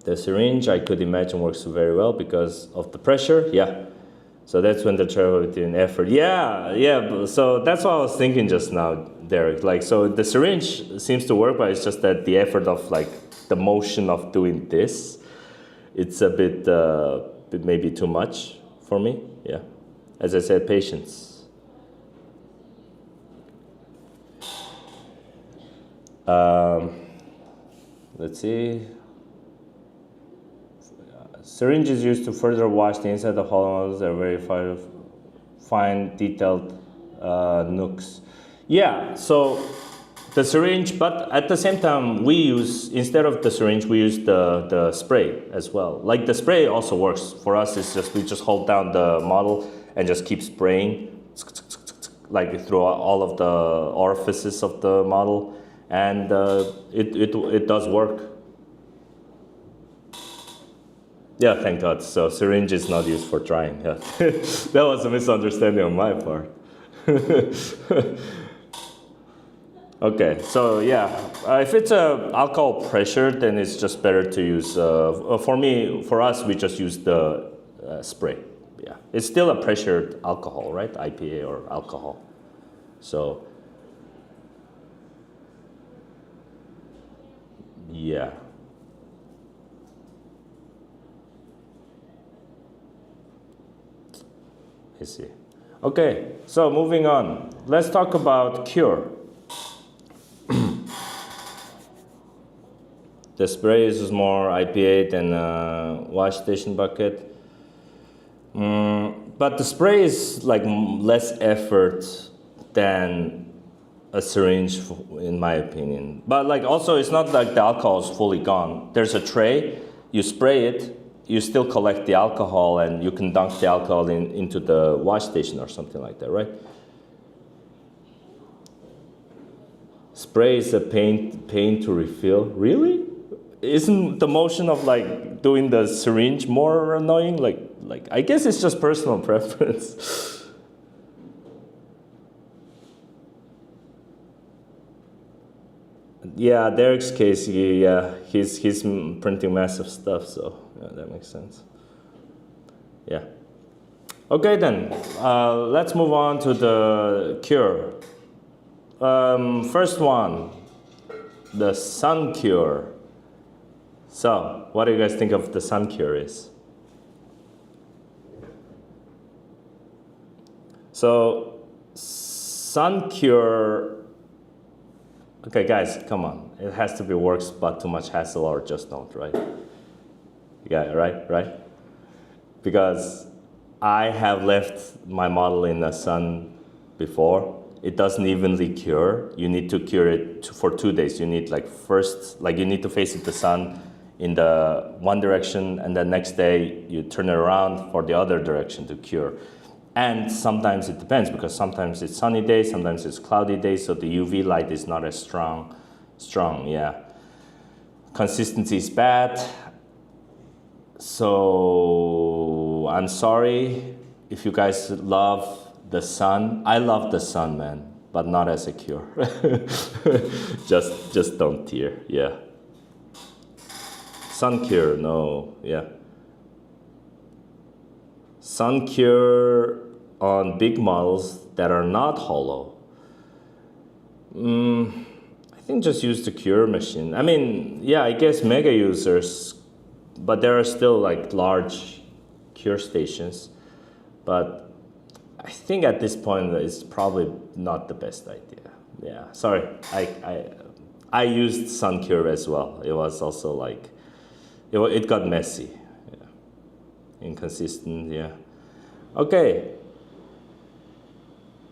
The syringe, I could imagine, works very well because of the pressure. Yeah. So that's when the travel between effort. Yeah. So that's what I was thinking just now, Derek. Like, so the syringe seems to work, but it's just that the effort of like the motion of doing this, it's a bit maybe too much for me. Yeah. As I said, patience. Let's see. Syringe is used to further wash the inside of hollow models. They're very fine, detailed nooks. Yeah, so the syringe, but at the same time, we use, instead of the syringe, we use the spray as well. Like the spray also works. For us, it's just, we just hold down the model and just keep spraying, like through all of the orifices of the model. And it does work. Yeah, thank God. So syringe is not used for drying. Yeah. That was a misunderstanding on my part. Okay, so yeah, if it's a alcohol pressure, then it's just better to use. For us, we just use the spray. Yeah, it's still a pressured alcohol, right? IPA or alcohol. So yeah. I see. Okay, so moving on. Let's talk about cure. The spray is more IPA than wash station bucket. But the spray is like less effort than a syringe, in my opinion. But like also, it's not like the alcohol is fully gone. There's a tray, you spray it, you still collect the alcohol, and you can dunk the alcohol into the wash station or something like that, right? Spray is a pain to refill. Really? Isn't the motion of like doing the syringe more annoying? Like I guess it's just personal preference. Yeah, Derek's case, he's printing massive stuff, so yeah, that makes sense. Yeah. Okay then, let's move on to the cure. First one, the sun cure. So, what do you guys think of the sun cure is? So, sun cure. Okay, guys, come on. It has to be works, but too much hassle, or just don't, right? Yeah, right? Because I have left my model in the sun before. It doesn't evenly cure. You need to cure it for 2 days. You need you need to face it the sun in the one direction, and the next day you turn it around for the other direction to cure. And sometimes it depends, because sometimes it's sunny days, sometimes it's cloudy days, so the UV light is not as strong, yeah. Consistency is bad. So I'm sorry if you guys love the sun. I love the sun, man, but not as a cure. just don't tear, yeah. Sun cure, no, yeah. Sun cure on big models that are not hollow. I think just use the cure machine. I mean, yeah, I guess mega users, but there are still like large cure stations. But I think at this point it's probably not the best idea. Yeah, sorry, I used sun cure as well. It was also like, it got messy, yeah. Inconsistent, yeah. Okay.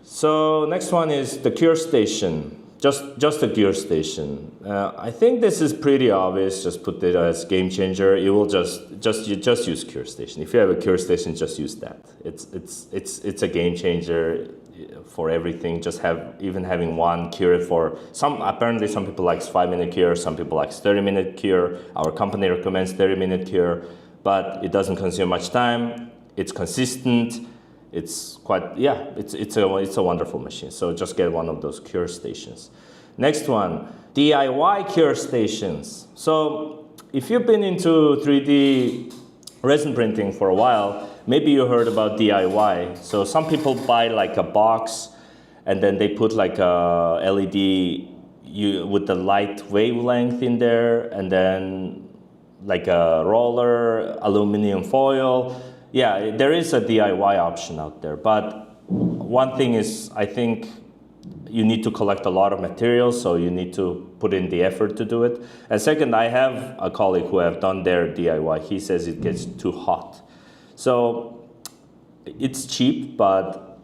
So next one is the cure station. Just a cure station. I think this is pretty obvious. Just put it as game changer. You will just use cure station. If you have a cure station, just use that. It's a game changer for everything. Just having one cure for some. Apparently, some people likes 5-minute cure. Some people likes 30-minute cure. Our company recommends 30-minute cure, but it doesn't consume much time. It's consistent. It's quite, yeah, it's a wonderful machine. So just get one of those cure stations. Next one, DIY cure stations. So if you've been into 3D resin printing for a while, maybe you heard about DIY. So some people buy like a box, and then they put like a LED with the light wavelength in there, and then like a roller, aluminum foil. Yeah, there is a DIY option out there, but one thing is, I think you need to collect a lot of materials, so you need to put in the effort to do it. And second, I have a colleague who have done their DIY. He says it gets too hot. So it's cheap, but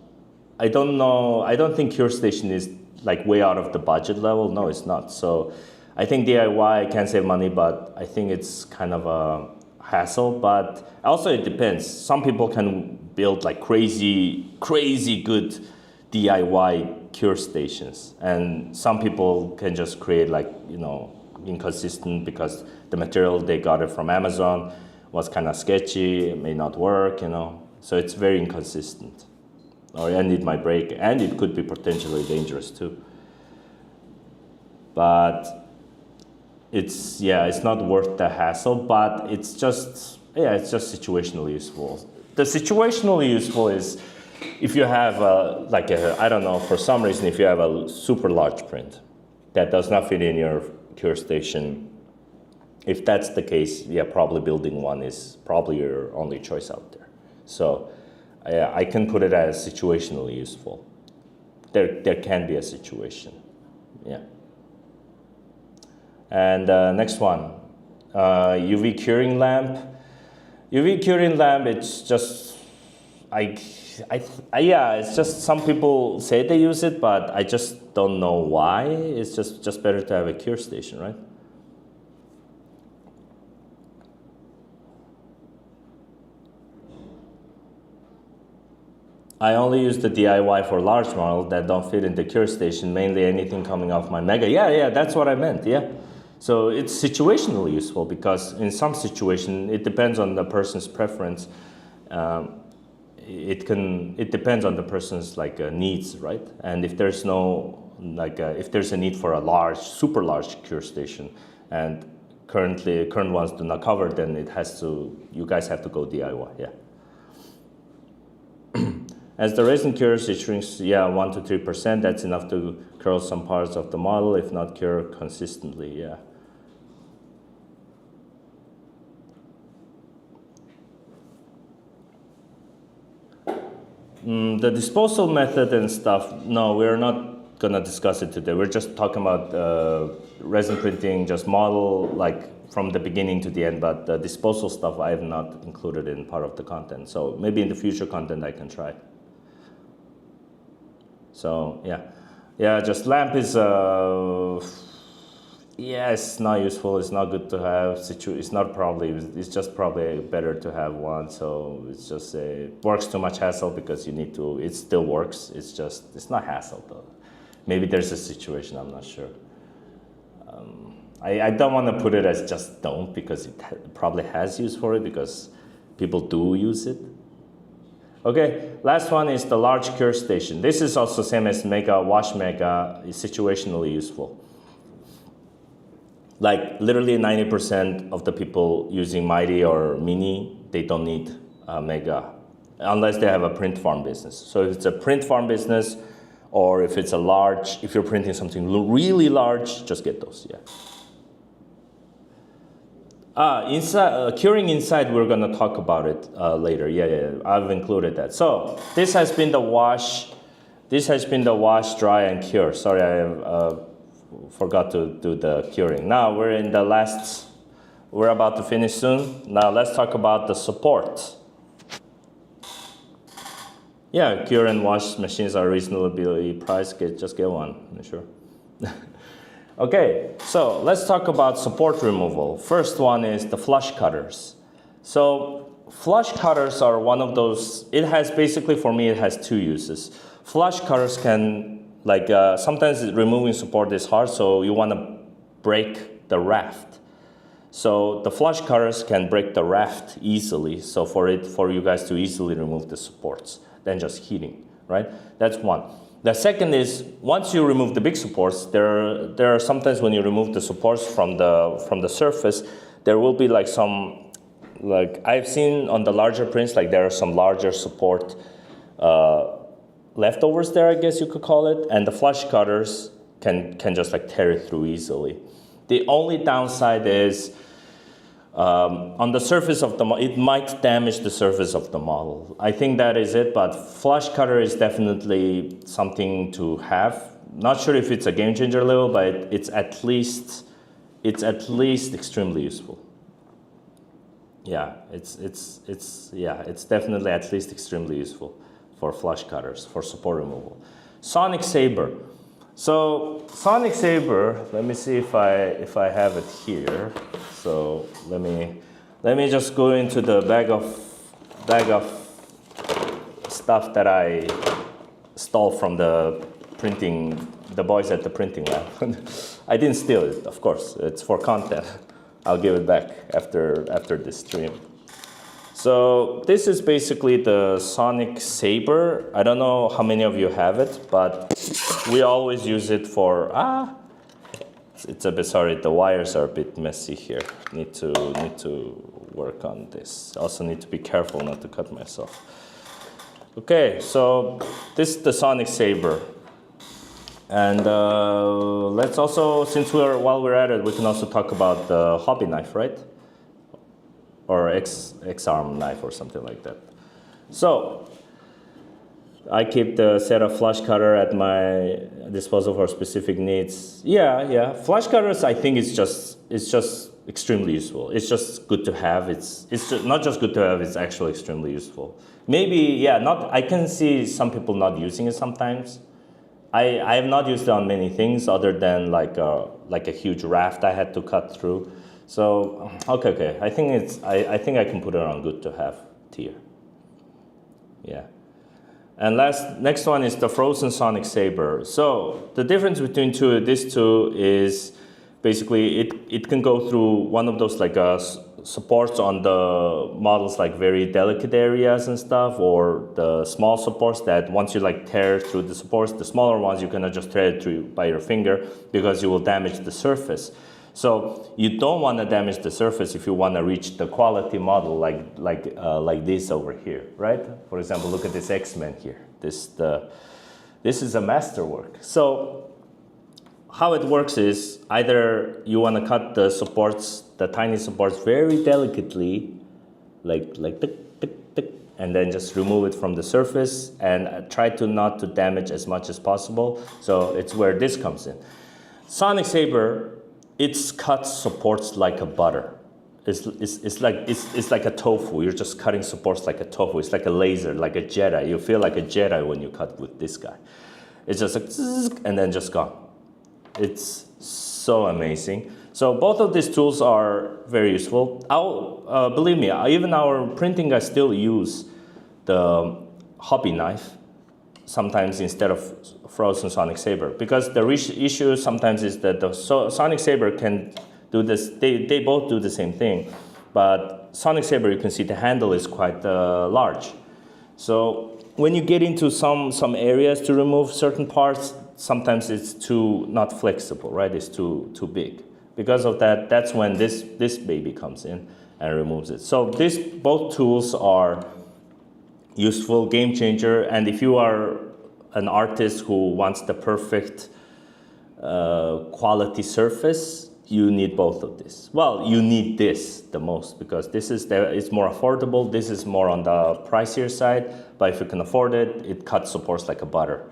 I don't know. I don't think Cure Station is like way out of the budget level. No, it's not. So I think DIY can save money, but I think it's kind of a hassle. But also it depends. Some people can build like crazy good DIY Cure stations, and some people can just create like, you know, inconsistent because the material they got it from Amazon was kind of sketchy, it may not work, you know. So it's very inconsistent. And it might break, and it could be potentially dangerous too. But it's not worth the hassle, but it's just situationally useful. The situationally useful is if you have I don't know, for some reason, if you have a super large print that does not fit in your Cure Station, if that's the case, yeah, probably building one is probably your only choice out there. So I can put it as situationally useful. There can be a situation, yeah. And next one, UV curing lamp. UV curing lamp, it's just, it's just some people say they use it, but I just don't know why. It's just better to have a Cure Station, right? I only use the DIY for large models that don't fit in the Cure Station, mainly anything coming off my Mega. Yeah, that's what I meant, yeah. So it's situationally useful because in some situation, it depends on the person's preference. It depends on the person's needs, right? And if there's no, if there's a need for a super large Cure Station, and current ones do not cover, then you guys have to go DIY, yeah. As the resin cures, it shrinks, 1 to 3%. That's enough to curl some parts of the model, if not cure consistently, yeah. The disposal method and stuff, no, we're not gonna discuss it today. We're just talking about resin printing, just model from the beginning to the end, but the disposal stuff I have not included in part of the content. So maybe in the future content I can try. So just lamp is it's not useful. It's not good to have. It's just probably better to have one. So it's just works too much hassle because you need to. It still works. It's not hassle though. Maybe there's a situation. I'm not sure. I don't want to put it as just don't, because it probably has use for it because people do use it. Okay, last one is the large Cure Station. This is also same as Mega, Wash Mega, is situationally useful. Like literally 90% of the people using Mighty or Mini, they don't need Mega, unless they have a print farm business. So if it's a print farm business, or if it's if you're printing something really large, just get those, yeah. Curing inside, we're gonna talk about it later. Yeah, I've included that. So this has been the wash. This has been the wash, dry, and cure. Sorry, I forgot to do the curing. Now we're in the last. We're about to finish soon. Now let's talk about the support. Yeah, cure and wash machines are reasonably priced. Just get one, sure. Okay, so let's talk about support removal. First one is the flush cutters. So flush cutters are one of those, basically for me, it has two uses. Flush cutters can, sometimes removing support is hard, so you want to break the raft. So the flush cutters can break the raft easily, so for you guys to easily remove the supports than just heating, right? That's one. The second is, once you remove the big supports, there are sometimes when you remove the supports from the surface, there will be some, I've seen on the larger prints, there are some larger support leftovers there, I guess you could call it, and the flush cutters can just tear it through easily. The only downside is on the surface of the model, it might damage the surface of the model. I think that is it, but flush cutter is definitely something to have. Not sure if it's a game changer level, but it's at least extremely useful. Yeah, it's definitely at least extremely useful for flush cutters, for support removal. Sonic Saber. So Sonic Saber, let me see if I have it here. So let me just go into the bag of stuff that I stole from the boys at the printing lab. I didn't steal it, of course. It's for content. I'll give it back after this stream. So this is basically the Sonic Saber. I don't know how many of you have it, but we always use it for, it's a bit, sorry, the wires are a bit messy here. Need to work on this. Also need to be careful not to cut myself. Okay, so this is the Sonic Saber. And let's also, while we're at it, we can also talk about the hobby knife, right? Or X-arm knife or something like that. So I keep the set of flush cutter at my disposal for specific needs. Yeah. Flush cutters, I think it's just extremely useful. It's just good to have. It's just, not just good to have. It's actually extremely useful. Maybe I can see some people not using it sometimes. I have not used it on many things other than like a huge raft I had to cut through. So okay. I think I can put it on good to have tier. Yeah. And next one is the Phrozen Sonic Saber. So the difference between these two is basically it can go through one of those like supports on the models, like very delicate areas and stuff, or the small supports that once you like tear through the supports, the smaller ones you cannot just tear it through by your finger because you will damage the surface. So you don't want to damage the surface if you want to reach the quality model like this over here, right? For example, look at this X-Men here. This is a masterwork. So how it works is either you want to cut the supports, the tiny supports, very delicately, like tick, tick, tick, and then just remove it from the surface and try to not to damage as much as possible. So it's where this comes in. Sonic Saber, it's cut supports like a butter. It's like a tofu. You're just cutting supports like a tofu. It's like a laser, like a Jedi. You feel like a Jedi when you cut with this guy. It's just like zzz, and then just gone. It's so amazing. So both of these tools are very useful. Believe me, even our printing guys still use the hobby knife sometimes instead of Phrozen Sonic Saber, because the issue sometimes is that the Sonic Saber can do this. They both do the same thing, but Sonic Saber, you can see the handle is quite large. So when you get into some areas to remove certain parts, sometimes it's too not flexible, right? It's too big. Because of that, that's when this baby comes in and removes it. So both tools are useful, game changer. And if you are an artist who wants the perfect quality surface, you need both of this. Well, you need this the most because it's more affordable. This is more on the pricier side, but if you can afford it, it cuts supports like a butter.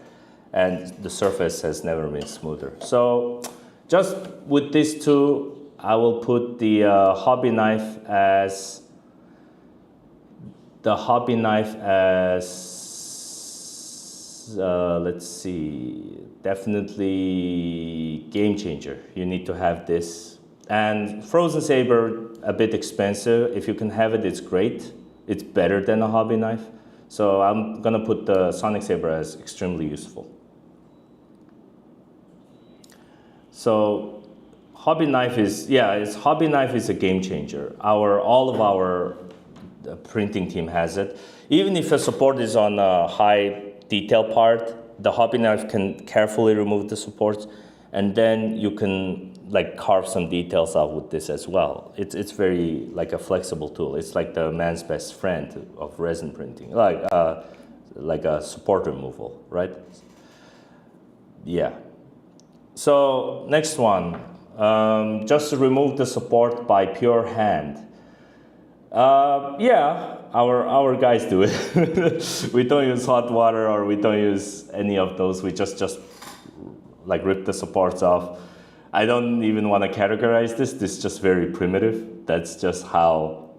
And the surface has never been smoother. So just with these two, I will put the hobby knife as let's see, definitely game changer. You need to have this. And Phrozen Saber, a bit expensive. If you can have it, it's great. It's better than a hobby knife. So I'm gonna put the Sonic Saber as extremely useful. So hobby knife is a game changer. All of our printing team has it. Even if a support is on a high detail part, the hobby knife can carefully remove the supports, and then you can like carve some details out with this as well. It's very like a flexible tool. It's like the man's best friend of resin printing, like a support removal, right? Yeah. So next one, just to remove the support by pure hand. Our guys do it. We don't use hot water or we don't use any of those. We just like rip the supports off. I don't even want to categorize this. This is just very primitive. That's just how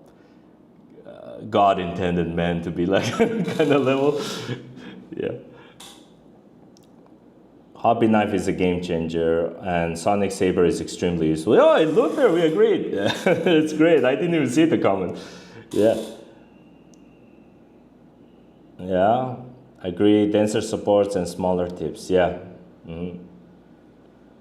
God intended man to be like kind of level. Yeah. Hobby knife is a game changer, and sonic saber is extremely useful. Oh, Luther, we agreed. Yeah. It's great. I didn't even see the comment. Yeah. Yeah, agree. Denser supports and smaller tips. Yeah. Mm-hmm.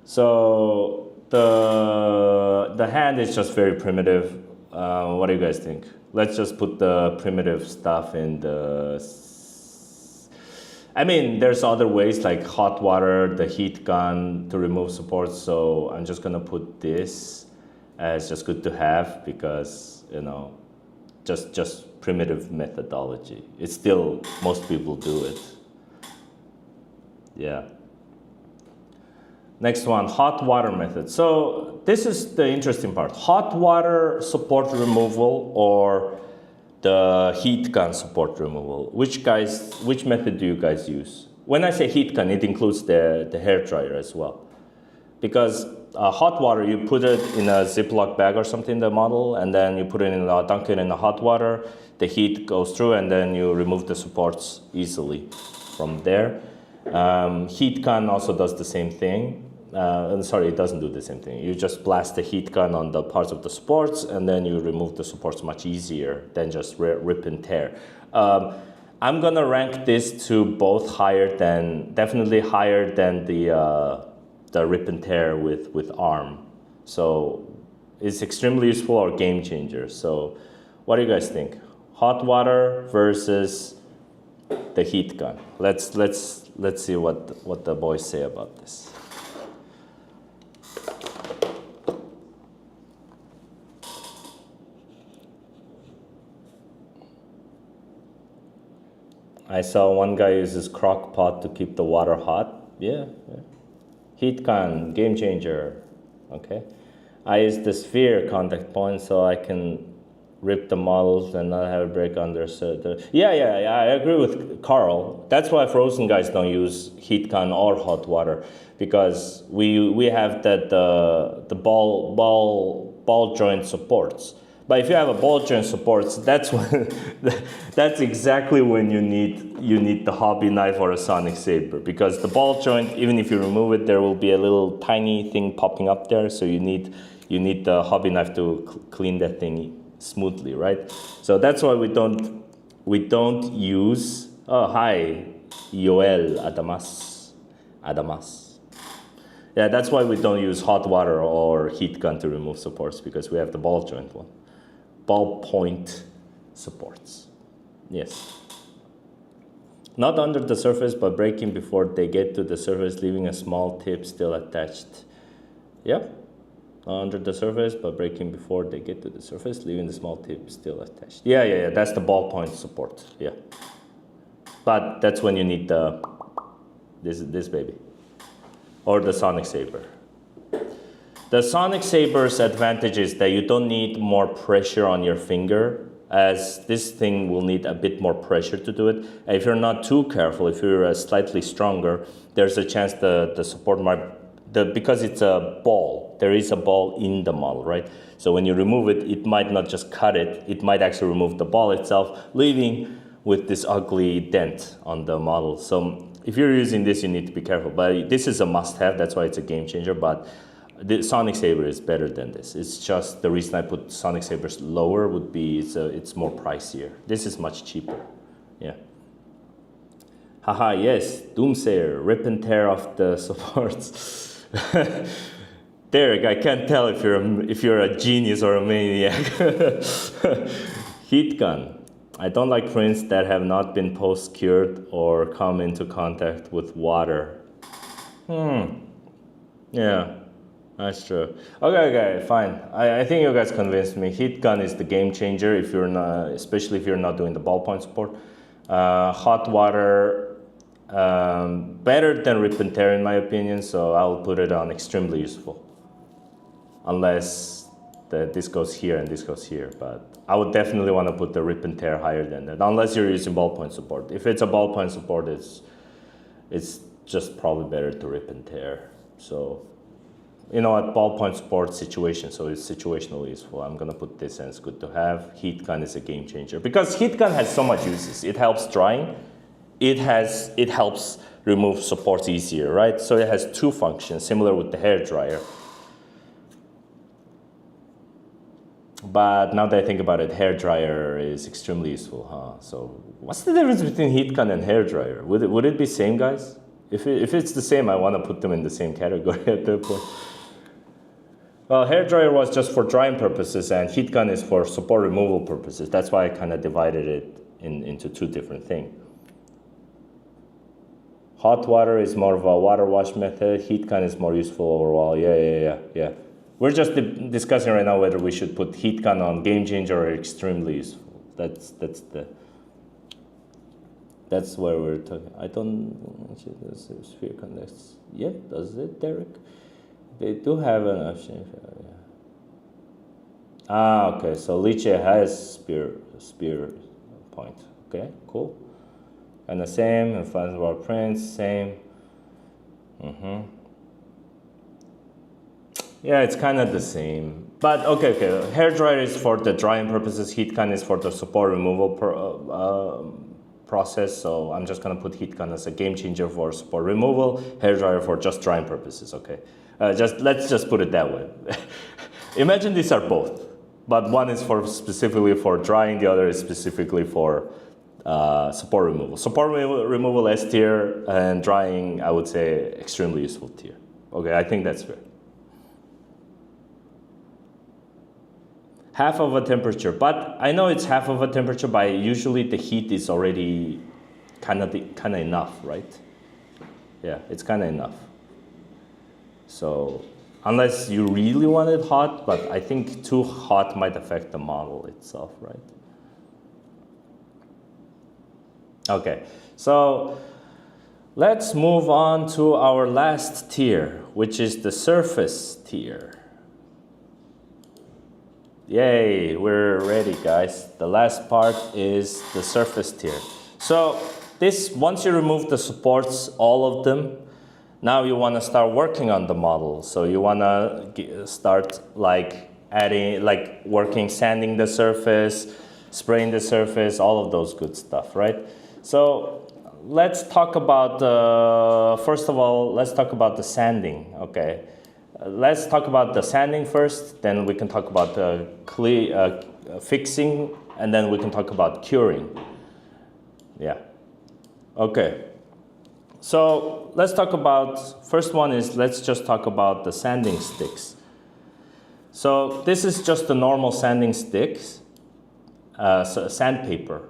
So the hand is just very primitive. What do you guys think? Let's just put the primitive stuff in the. I mean, there's other ways like hot water, the heat gun to remove supports. So I'm just gonna put this as just good to have because just primitive methodology. It's still most people do it. Yeah. Next one, hot water method. So this is the interesting part. Hot water support removal or the heat gun support removal. Which method do you guys use? When I say heat gun, it includes the hair dryer as well. Because hot water, you put it in a Ziploc bag or something in the model, and then you put it in dunk it in the hot water, the heat goes through, and then you remove the supports easily from there. Heat gun also does the same thing. Sorry, it doesn't do the same thing. You just blast the heat gun on the parts of the supports, and then you remove the supports much easier than just rip and tear. I'm gonna rank this to both definitely higher than the rip and tear with arm. So it's extremely useful or game changer. So what do you guys think? Hot water versus the heat gun. Let's see what the boys say about this. I saw one guy uses crock pot to keep the water hot. Yeah. Heat gun, game changer. Okay. I use the sphere contact point so I can rip the models and not have a break under. Yeah, I agree with Carl. That's why Phrozen guys don't use heat gun or hot water, because we have that the ball joint supports. But if you have a ball joint supports, that's exactly when you need the hobby knife or a sonic saber, because the ball joint, even if you remove it, there will be a little tiny thing popping up there. So you need the hobby knife to clean that thing smoothly, right? So that's why we don't use. Oh, hi, Yoel Adamas. Yeah, that's why we don't use hot water or heat gun to remove supports, because we have the ball joint one. Ballpoint supports. Yes. Not under the surface, but breaking before they get to the surface, leaving a small tip still attached. Yeah. Not under the surface, but breaking before they get to the surface, leaving the small tip still attached. Yeah. That's the ballpoint support. Yeah. But that's when you need this baby. Or the sonic saber. The sonic saber's advantage is that you don't need more pressure on your finger, as this thing will need a bit more pressure to do it. And if you're not too careful, if you're slightly stronger, there's a chance the support might, because it's a ball, there is a ball in the model, right? So when you remove it, it might not just cut it, it might actually remove the ball itself, leaving with this ugly dent on the model. So if you're using this, you need to be careful. But this is a must-have, that's why it's a game changer. But the sonic saber is better than this. It's just the reason I put sonic sabers lower would be it's more pricier. This is much cheaper. Yeah. Haha, yes, Doomsayer, rip and tear off the supports. Derek, I can't tell if you're a genius or a maniac. Heat gun. I don't like prints that have not been post-cured or come into contact with water. Yeah. That's true. Okay, fine. I think you guys convinced me. Heat gun is the game changer if you're not, especially if you're not doing the ballpoint support. Hot water, better than rip and tear in my opinion. So I'll put it on extremely useful, unless this goes here and this goes here. But I would definitely want to put the rip and tear higher than that, unless you're using ballpoint support. If it's a ballpoint support, it's just probably better to rip and tear. So, you know, at ballpoint sport situation, so it's situationally useful. I'm gonna put this and it's good to have. Heat gun is a game changer because heat gun has so much uses. It helps drying. It helps remove supports easier, right? So it has two functions, similar with the hair dryer. But now that I think about it, hair dryer is extremely useful, huh? So what's the difference between heat gun and hair dryer? Would it be same, guys? If it's the same, I want to put them in the same category at that point. Well, hair dryer was just for drying purposes, and heat gun is for support removal purposes. That's why I kind of divided it into two different things. Hot water is more of a water wash method. Heat gun is more useful overall. Yeah. We're just discussing right now whether we should put heat gun on game changer or extremely useful. That's where we're talking. I don't. Sphere connects. Yeah, does it, Derek? They do have an option. Ah, okay. So Liche has spear point. Okay, cool. And the same, and Flansbar prints, same. Yeah, it's kind of the same. But okay. Hair dryer is for the drying purposes. Heat gun is for the support removal process. So I'm just gonna put heat gun as a game changer for support removal. Hair dryer for just drying purposes. Okay. Let's just put it that way. Imagine these are both, but one is specifically for drying. The other is specifically for support removal. Support removal S tier, and drying, I would say, extremely useful tier. Okay, I think that's fair. Half of a temperature, but I know it's half of a temperature, but usually the heat is already kind of enough, right? Yeah, it's kind of enough. So unless you really want it hot, but I think too hot might affect the model itself, right? Okay, so let's move on to our last tier, which is the surface tier. Yay, we're ready, guys. The last part is the surface tier. So this, once you remove the supports, all of them, now you want to start working on the model. So you want to start like working, sanding the surface, spraying the surface, all of those good stuff, right? So let's talk about, first of all, let's talk about the sanding, okay? Let's talk about the sanding first, then we can talk about the fixing, and then we can talk about curing. Yeah, okay. So let's talk about, first one is, let's just talk about the sanding sticks. So this is just the normal sanding sticks, sandpaper.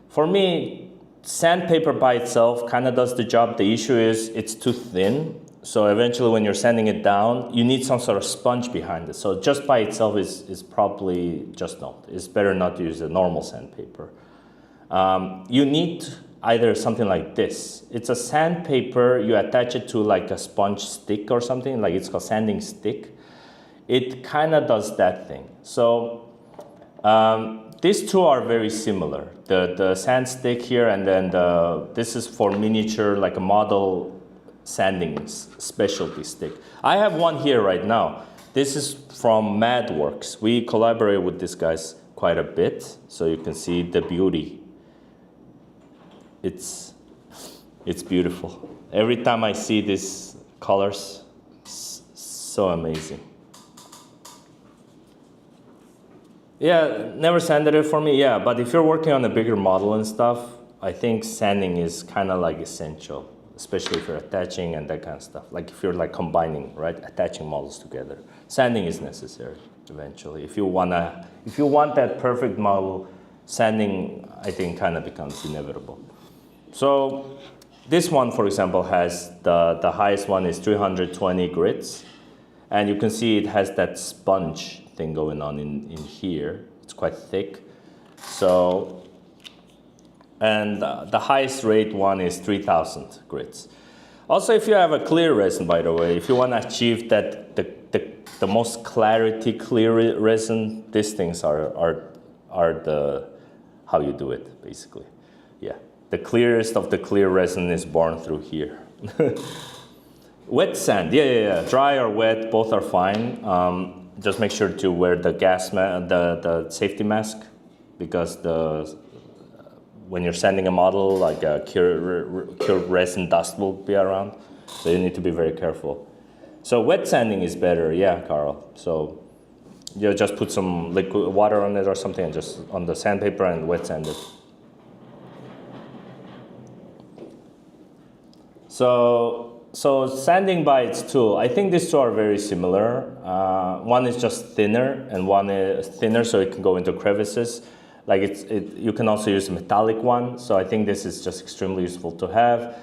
For me, sandpaper by itself kind of does the job. The issue is it's too thin. So eventually when you're sanding it down, you need some sort of sponge behind it. So just by itself is probably just not. It's better not to use the normal sandpaper. You need either something like this. It's a sandpaper, you attach it to like a sponge stick or something, like it's called sanding stick. It kind of does that thing. So these two are very similar. The sand stick here, and then this is for miniature, like a model sanding specialty stick. I have one here right now. This is from MadWorks. We collaborate with these guys quite a bit, so you can see the beauty. It's beautiful. Every time I see these colors, it's so amazing. Yeah, never sanded it for me, yeah, but if you're working on a bigger model and stuff, I think sanding is kind of like essential, especially if you're attaching and that kind of stuff. Like if you're like combining, right, attaching models together. Sanding is necessary eventually. If you want that perfect model, sanding, I think, kind of becomes inevitable. So this one, for example, has the highest one is 320 grits. And you can see it has that sponge thing going on in here. It's quite thick. So, and the highest rate one is 3000 grits. Also, if you have a clear resin, by the way, if you want to achieve that the most clarity clear resin, these things are the how you do it, basically. Yeah, the clearest of the clear resin is born through here. Wet sand, yeah. Dry or wet, both are fine. Just make sure to wear the the safety mask, because when you're sanding a model, like cured resin dust will be around, so you need to be very careful. So wet sanding is better, yeah, Carl. So you just put some liquid water on it or something, and just on the sandpaper and wet sand it. So sanding by its tool, I think these two are very similar. One is just thinner, and one is thinner so it can go into crevices. Like you can also use a metallic one, so I think this is just extremely useful to have.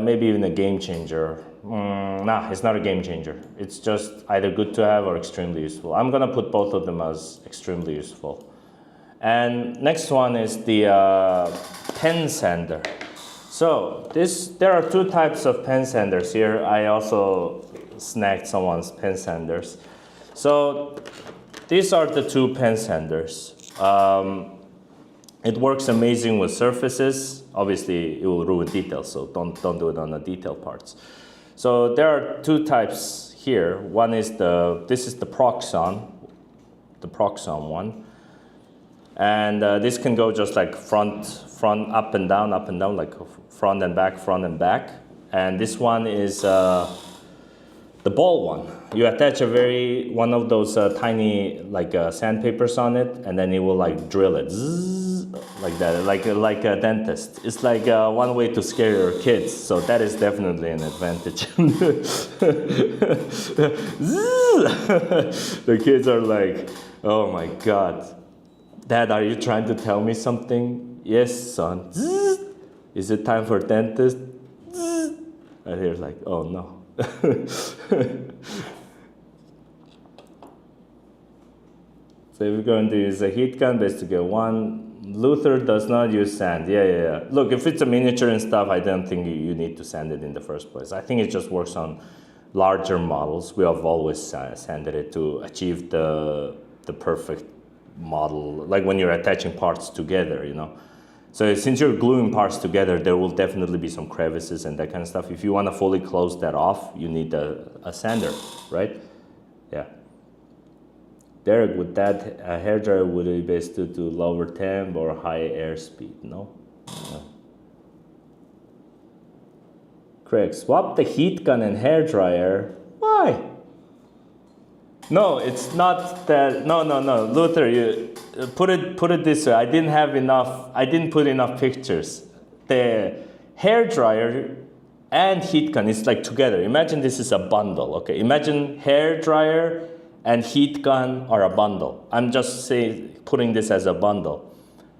Maybe even a game changer. Nah, it's not a game changer. It's just either good to have or extremely useful. I'm gonna put both of them as extremely useful. And next one is the pen sander. So there are two types of pen sanders here. I also snagged someone's pen sanders. So these are the two pen sanders. It works amazing with surfaces. Obviously, it will ruin details, so don't do it on the detail parts. So there are two types here. One is this is the Phrozen one. And this can go just like front, up and down, like front and back. And this one is the ball one. You attach one of those tiny like sandpapers on it, and then it will like drill it, zzz, like that, like a dentist. It's like one way to scare your kids. So that is definitely an advantage. The kids are like, oh my God. Dad, are you trying to tell me something? Yes, son. Zzz. Is it time for dentist? Zzz. And he's like, oh no. So if you're going to use a heat gun, best to get one. Luther does not use sand. Yeah. Look, if it's a miniature and stuff, I don't think you need to sand it in the first place. I think it just works on larger models. We have always sanded it to achieve the perfect model, like when you're attaching parts together, you know. So since you're gluing parts together, there will definitely be some crevices and that kind of stuff. If you want to fully close that off, you need a sander, right? Yeah. Derek, with that hairdryer, would it be best to do lower temp or high airspeed? No? Yeah. Craig, swap the heat gun and hairdryer. Why? No, it's not that. No. Luther, you put it this way. I didn't put enough pictures. The hair dryer and heat gun is like together. Imagine this is a bundle. Okay, imagine hair dryer and heat gun are a bundle. I'm just putting this as a bundle.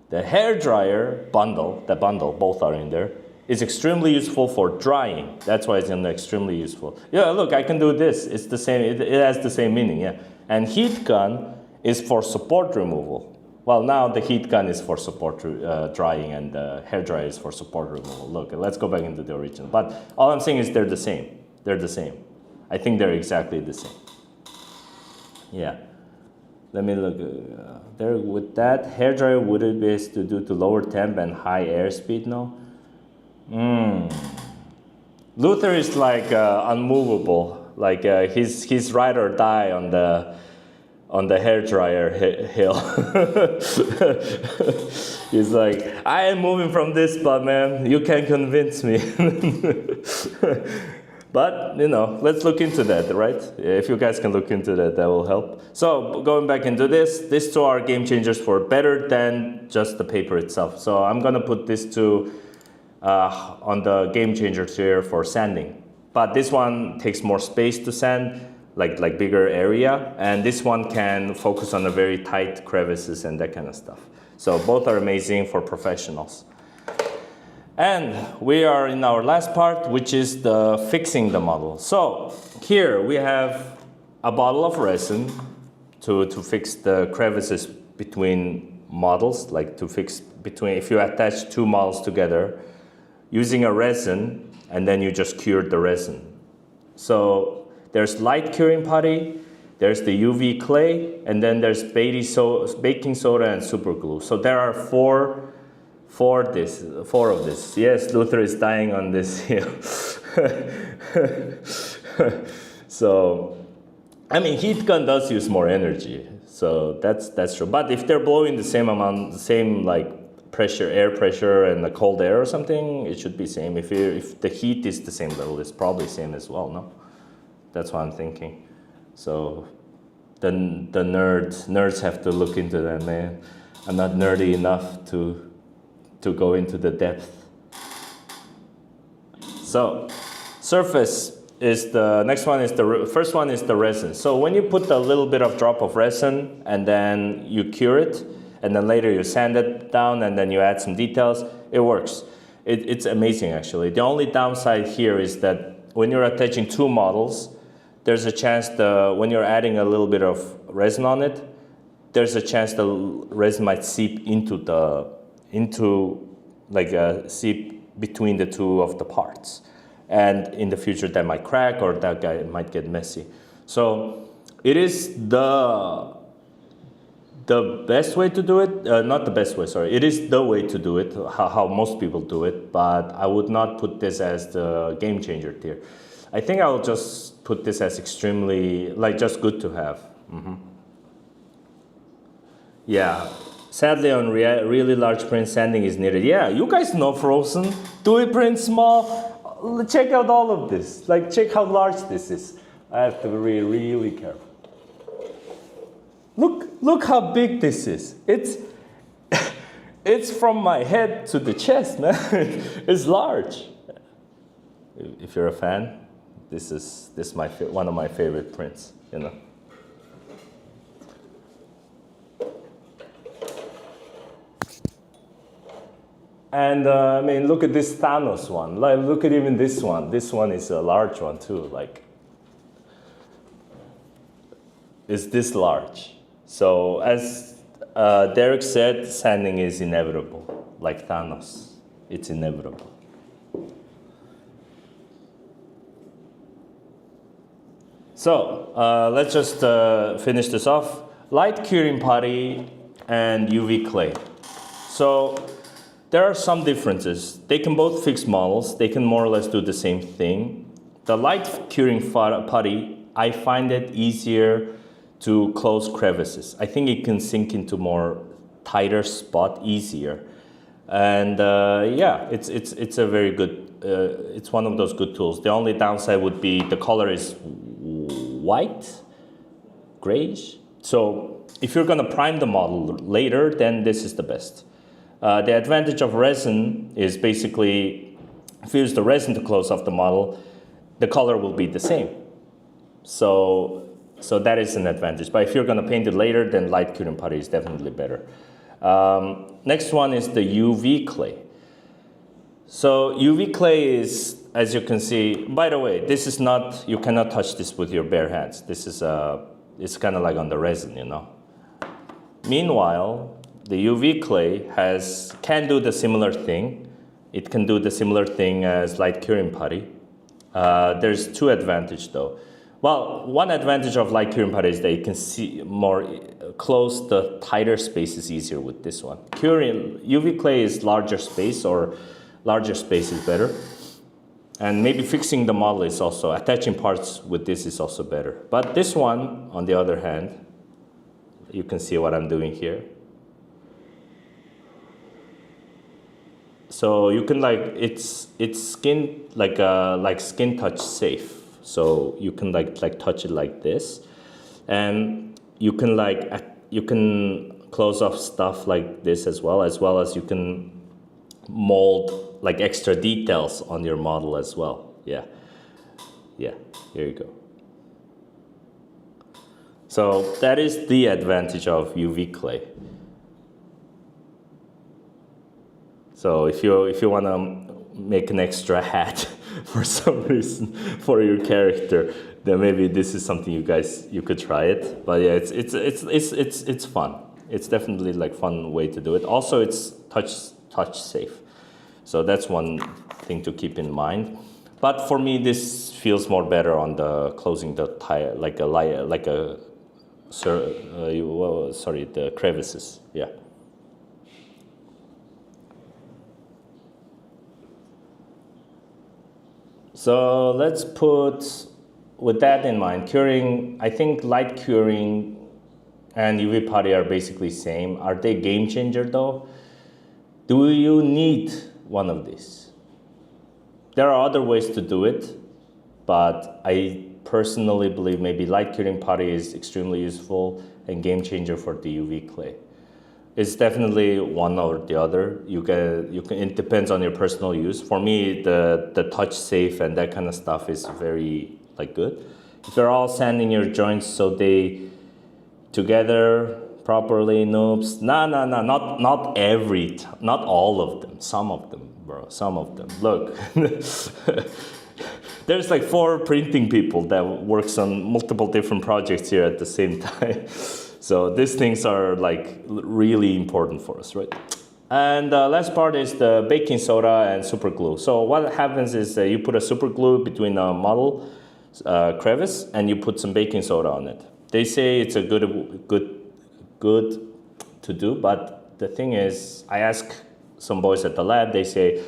The hair dryer bundle, both are in there, is extremely useful for drying. That's why it's extremely useful. Yeah, look, I can do this. It's the same. It has the same meaning. Yeah. And heat gun is for support removal. Well, now the heat gun is for support drying, and the hair dryer is for support removal. Look, let's go back into the original. But all I'm saying is they're the same. They're the same. I think they're exactly the same. Yeah. Let me look. There with that hair dryer, would it be best to do to lower temp and high airspeed? No. Luther is like unmovable. Like he's ride or die on the hair dryer hill. He's like, I am moving from this spot, man. You can't convince me. But, you know, let's look into that, right? If you guys can look into that, that will help. So going back into these two are game changers for better than just the paper itself. So I'm going to put these two on the game changers here for sanding. But this one takes more space to sand, like bigger area. And this one can focus on the very tight crevices and that kind of stuff. So both are amazing for professionals. And we are in our last part, which is the fixing the model. So here we have a bottle of resin to fix the crevices between models, like to fix between, if you attach two models together using a resin, and then you just cured the resin. So there's light curing putty, there's the UV clay, and then there's baking soda and super glue. So there are four of this. Yes, Luther is dying on this hill. So, I mean, heat gun does use more energy, so that's true. But if they're blowing the same amount, the same like pressure, air pressure, and the cold air or something, it should be same. If the heat is the same level, it's probably same as well. No, that's what I'm thinking. So, the nerds have to look into that, man. I'm not nerdy enough to go into the depth. So, surface is the next one. Is the first one is the resin. So when you put a little bit of drop of resin and then you cure it, and then later you sand it down and then you add some details, it works. It's amazing actually. The only downside here is that when you're attaching two models, there's a chance when you're adding a little bit of resin on it, there's a chance the resin might seep seep between the two of the parts. And in the future that might crack or that guy might get messy. So it is the best way to do it, not the best way, sorry. It is the way to do it, how most people do it, but I would not put this as the game changer tier. I think I will just put this as extremely, like just good to have. Yeah, sadly on really large print sanding is needed. Yeah, you guys know Phrozen. Do it print small? Check out all of this. Like check how large this is. I have to be really careful. Look how big this is. It's from my head to the chest, man. It's large. If you're a fan, this is one of my favorite prints, you know. And I mean, look at this Thanos one. Like, look at even this one. This one is a large one too. Like, it's this large. So as Derek said, sanding is inevitable. Like Thanos, it's inevitable. So let's just finish this off. Light curing putty and UV clay. So there are some differences. They can both fix models. They can more or less do the same thing. The light curing putty, I find it easier to close crevices. I think it can sink into more tighter spot easier. And yeah, it's a very good, it's one of those good tools. The only downside would be the color is white, grayish. So if you're gonna prime the model later, then this is the best. The advantage of resin is basically, if you use the resin to close off the model, the color will be the same. So that is an advantage. But if you're going to paint it later, then light curing putty is definitely better. Next one is the UV clay. So UV clay is, as you can see, by the way, this is not, you cannot touch this with your bare hands. This is, it's kind of like on the resin, you know. Meanwhile, the UV clay can do the similar thing. It can do the similar thing as light curing putty. There's two advantages though. Well, one advantage of light curing putty is that you can see close the tighter spaces easier with this one. UV clay is larger space, or larger space is better. And maybe fixing the model is also, attaching parts with this is also better. But this one, on the other hand, you can see what I'm doing here. So you can it's skin like skin touch safe. So you can like touch it like this, and you can close off stuff like this as well as you can mold like extra details on your model as well. Yeah, here you go. So that is the advantage of UV clay. So if you want to make an extra hat for some reason for your character, then maybe this is something you could try it. But yeah, it's fun. It's definitely like fun way to do it. Also, it's touch safe. So that's one thing to keep in mind. But for me, this feels more better on the closing the tire, the crevices. Yeah. So let's put, with that in mind, curing, I think light curing and UV putty are basically same. Are they game changer though? Do you need one of these? There are other ways to do it, but I personally believe maybe light curing putty is extremely useful and game changer for the UV clay. It's definitely one or the other. You can. It depends on your personal use. For me, the touch safe and that kind of stuff is very like good. If you're all sanding your joints so they together properly, noobs. No, not not all of them. Some of them, bro. Some of them. Look, there's like 4 printing people that works on multiple different projects here at the same time. So these things are like really important for us, right? And the last part is the baking soda and super glue. So what happens is you put a super glue between a model crevice and you put some baking soda on it. They say it's a good to do, but the thing is, I ask some boys at the lab, they say,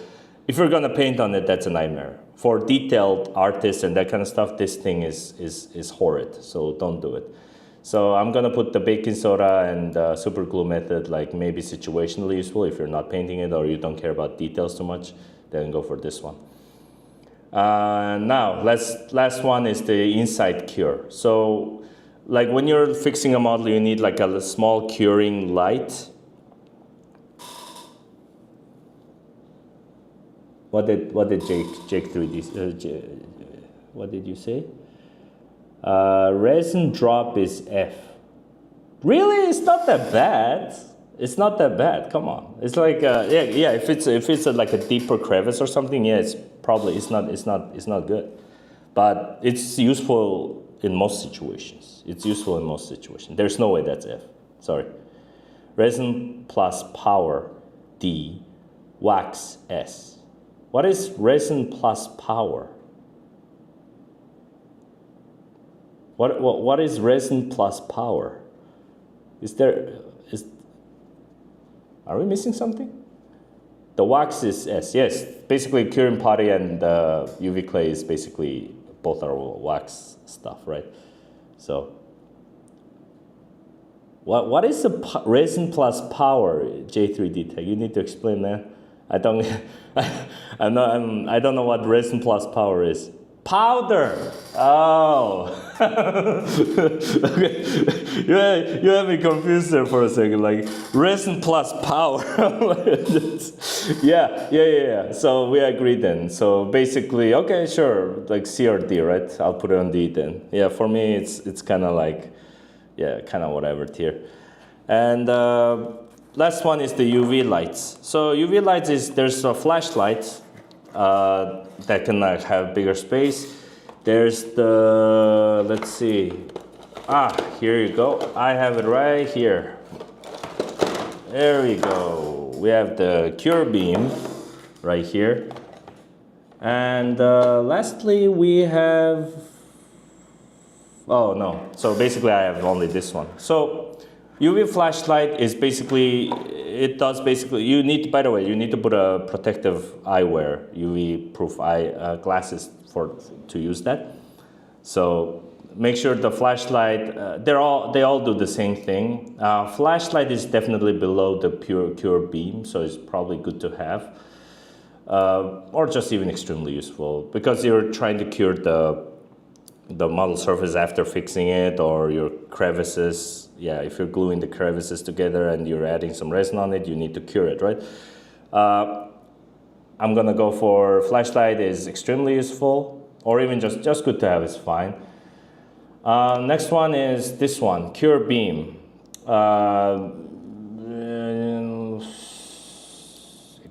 if you're gonna paint on it, that's a nightmare. For detailed artists and that kind of stuff, this thing is horrid, so don't do it. So I'm gonna put the baking soda and super glue method, like maybe situationally useful if you're not painting it or you don't care about details too much, then go for this one. Now, last one is the inside cure. So, like when you're fixing a model, you need like a small curing light. What did Jake 3D? What did you say? Resin drop is F. Really? It's not that bad. It's not that bad. Come on. It's like yeah. If it's like a deeper crevice or something, yeah, it's probably it's not good. But it's useful in most situations. It's useful in most situations. There's no way that's F. Sorry. Resin plus power D, wax S. What is resin plus power? What is resin plus power? Are we missing something? The wax is S. Yes, basically curing putty and UV clay is basically both are wax stuff, right? So what is the resin plus power, J3D tag? You need to explain that. I don't I don't know what resin plus power is. Powder. Oh. Okay. You have me confused there for a second. Like resin plus power. Yeah. So we agreed then. So basically, okay, sure. Like C or D, right? I'll put it on D then. Yeah. For me, it's kind of like, yeah, kind of whatever tier. And last one is the UV lights. So UV lights is there's a flashlight. That can have bigger space. There's the, let's see. Here you go. I have it right here. There we go. We have the cure beam right here. And lastly, we have, oh no. So basically I have only this one. So UV flashlight is basically, it does basically, you need, by the way, you need to put a protective eyewear, UV proof eye glasses to use that. So make sure the flashlight, they all do the same thing. Flashlight is definitely below the cure beam, so it's probably good to have. Or just even extremely useful because you're trying to cure the model surface after fixing it or your crevices. Yeah, if you're gluing the crevices together and you're adding some resin on it, you need to cure it, right? I'm gonna go for flashlight is extremely useful, or even just good to have is fine. Next one is this one, cure beam.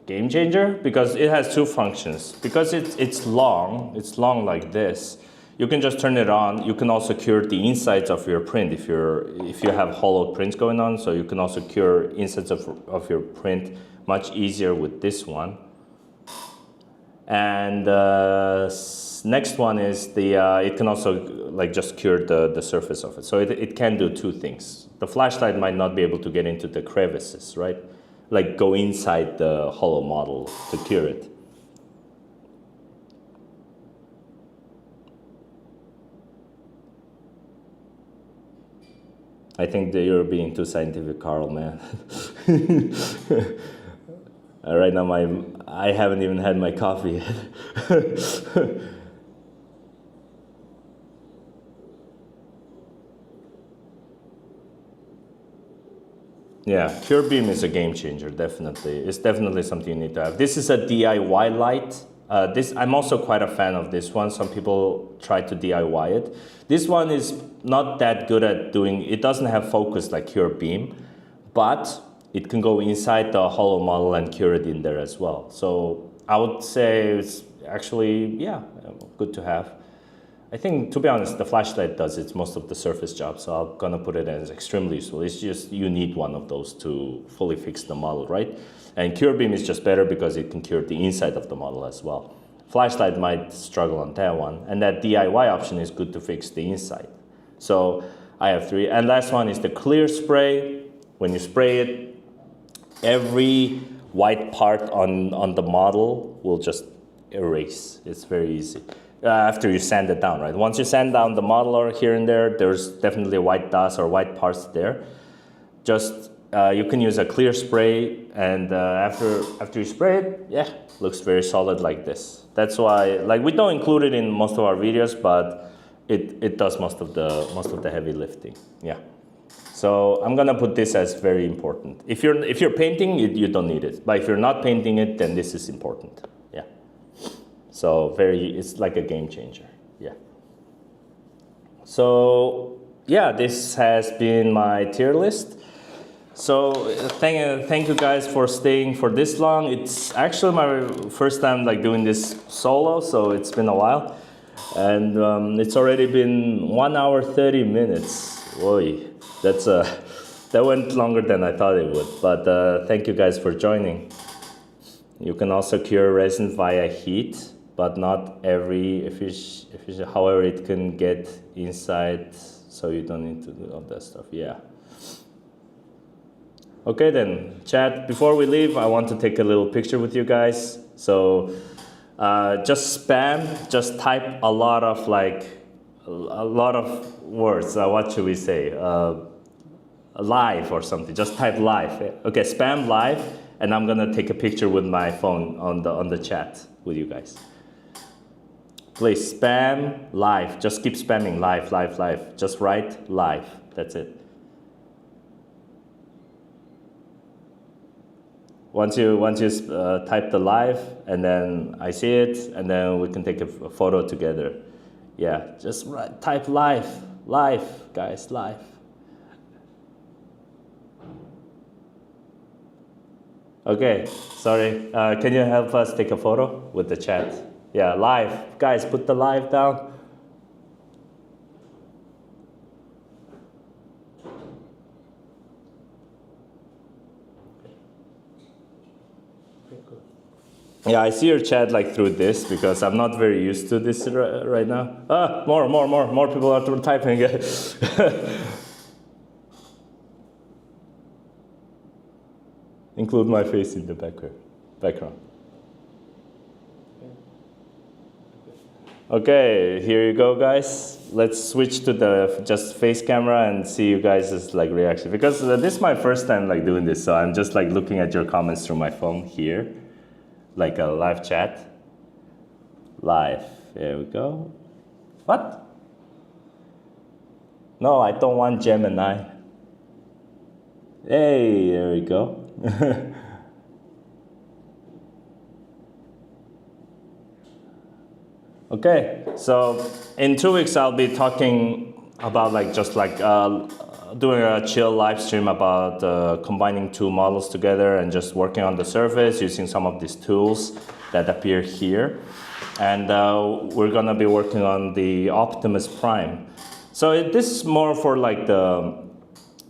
Game changer because it has 2 functions. Because it's long like this. You can just turn it on. You can also cure the insides of your print if you have hollow prints going on. So you can also cure insides of your print much easier with this one. And next one is it can also like just cure the surface of it. So it can do 2 things. The flashlight might not be able to get into the crevices, right? Like go inside the hollow model to cure it. I think that you're being too scientific, Carl, man. Right now, I haven't even had my coffee yet. Yeah, Pure Beam is a game changer, definitely. It's definitely something you need to have. This is a DIY light. I'm also quite a fan of this one. Some people try to DIY it. This one is not that good at doing, it doesn't have focus like Pure Beam, but it can go inside the hollow model and cure it in there as well. So I would say it's actually, yeah, good to have. I think, to be honest, the flashlight does its most of the surface job, so I'm gonna put it as extremely useful. It's just you need one of those to fully fix the model, right? And Cure Beam is just better because it can cure the inside of the model as well. Flashlight might struggle on that one, and that DIY option is good to fix the inside. So I have 3, and last one is the clear spray. When you spray it, every white part on the model will just erase. It's very easy. After you sand it down, right? Once you sand down the model or here and there, there's definitely white dust or white parts there. Just, you can use a clear spray, and after you spray it, yeah, looks very solid like this. That's why, like, we don't include it in most of our videos, but it does most of the heavy lifting, yeah. So I'm gonna put this as very important. If you're painting, you don't need it. But if you're not painting it, then this is important, yeah. So it's like a game changer, yeah. So yeah, this has been my tier list. So thank you guys for staying for this long. It's actually my first time like doing this solo, so it's been a while. And it's already been 1 hour 30 minutes. Oy, that went longer than I thought it would. But thank you guys for joining. You can also cure resin via heat, but not every efficient. However, it can get inside, so you don't need to do all that stuff. Yeah. Okay then, chat. Before we leave, I want to take a little picture with you guys. So just type a lot of words. What should we say? Live or something. Just type live. Okay, spam live, and I'm gonna take a picture with my phone on the chat with you guys. Please spam live. Just keep spamming live. Just write live. That's it. Once you type the live, and then I see it, and then we can take a photo together. Yeah, just type live, guys, live. Okay, sorry. Can you help us take a photo with the chat? Yeah, live. Guys, put the live down. Yeah, I see your chat like through this because I'm not very used to this right now. More people are typing. Include my face in the background. Okay, here you go, guys. Let's switch to the just face camera and see you guys' like reaction, because this is my first time like doing this, so I'm just like looking at your comments through my phone here, like a live chat. Live. There we go. What? No, I don't want Gemini. Hey, there we go. Okay, so in 2 weeks I'll be talking about doing a chill live stream about combining 2 models together and just working on the surface using some of these tools that appear here. And we're gonna be working on the Optimus Prime. So this is more for like the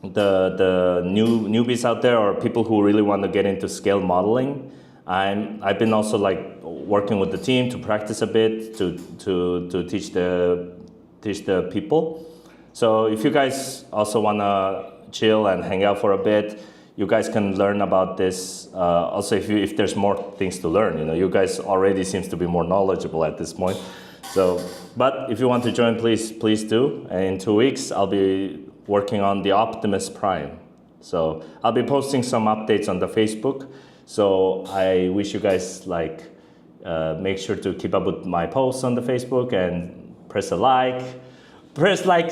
newbies out there, or people who really want to get into scale modeling. I've been also like working with the team to practice a bit to teach the people. So if you guys also want to chill and hang out for a bit, you guys can learn about this. Also, if there's more things to learn, you guys already seems to be more knowledgeable at this point. So, but if you want to join, please do. And in 2 weeks, I'll be working on the Optimus Prime. So I'll be posting some updates on the Facebook. So I wish you guys like make sure to keep up with my posts on the Facebook and press like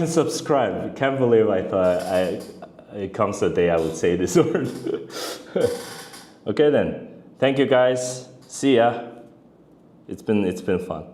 and subscribe. Can't believe I thought it comes a day I would say this word. Okay then, thank you guys. See ya. It's been fun.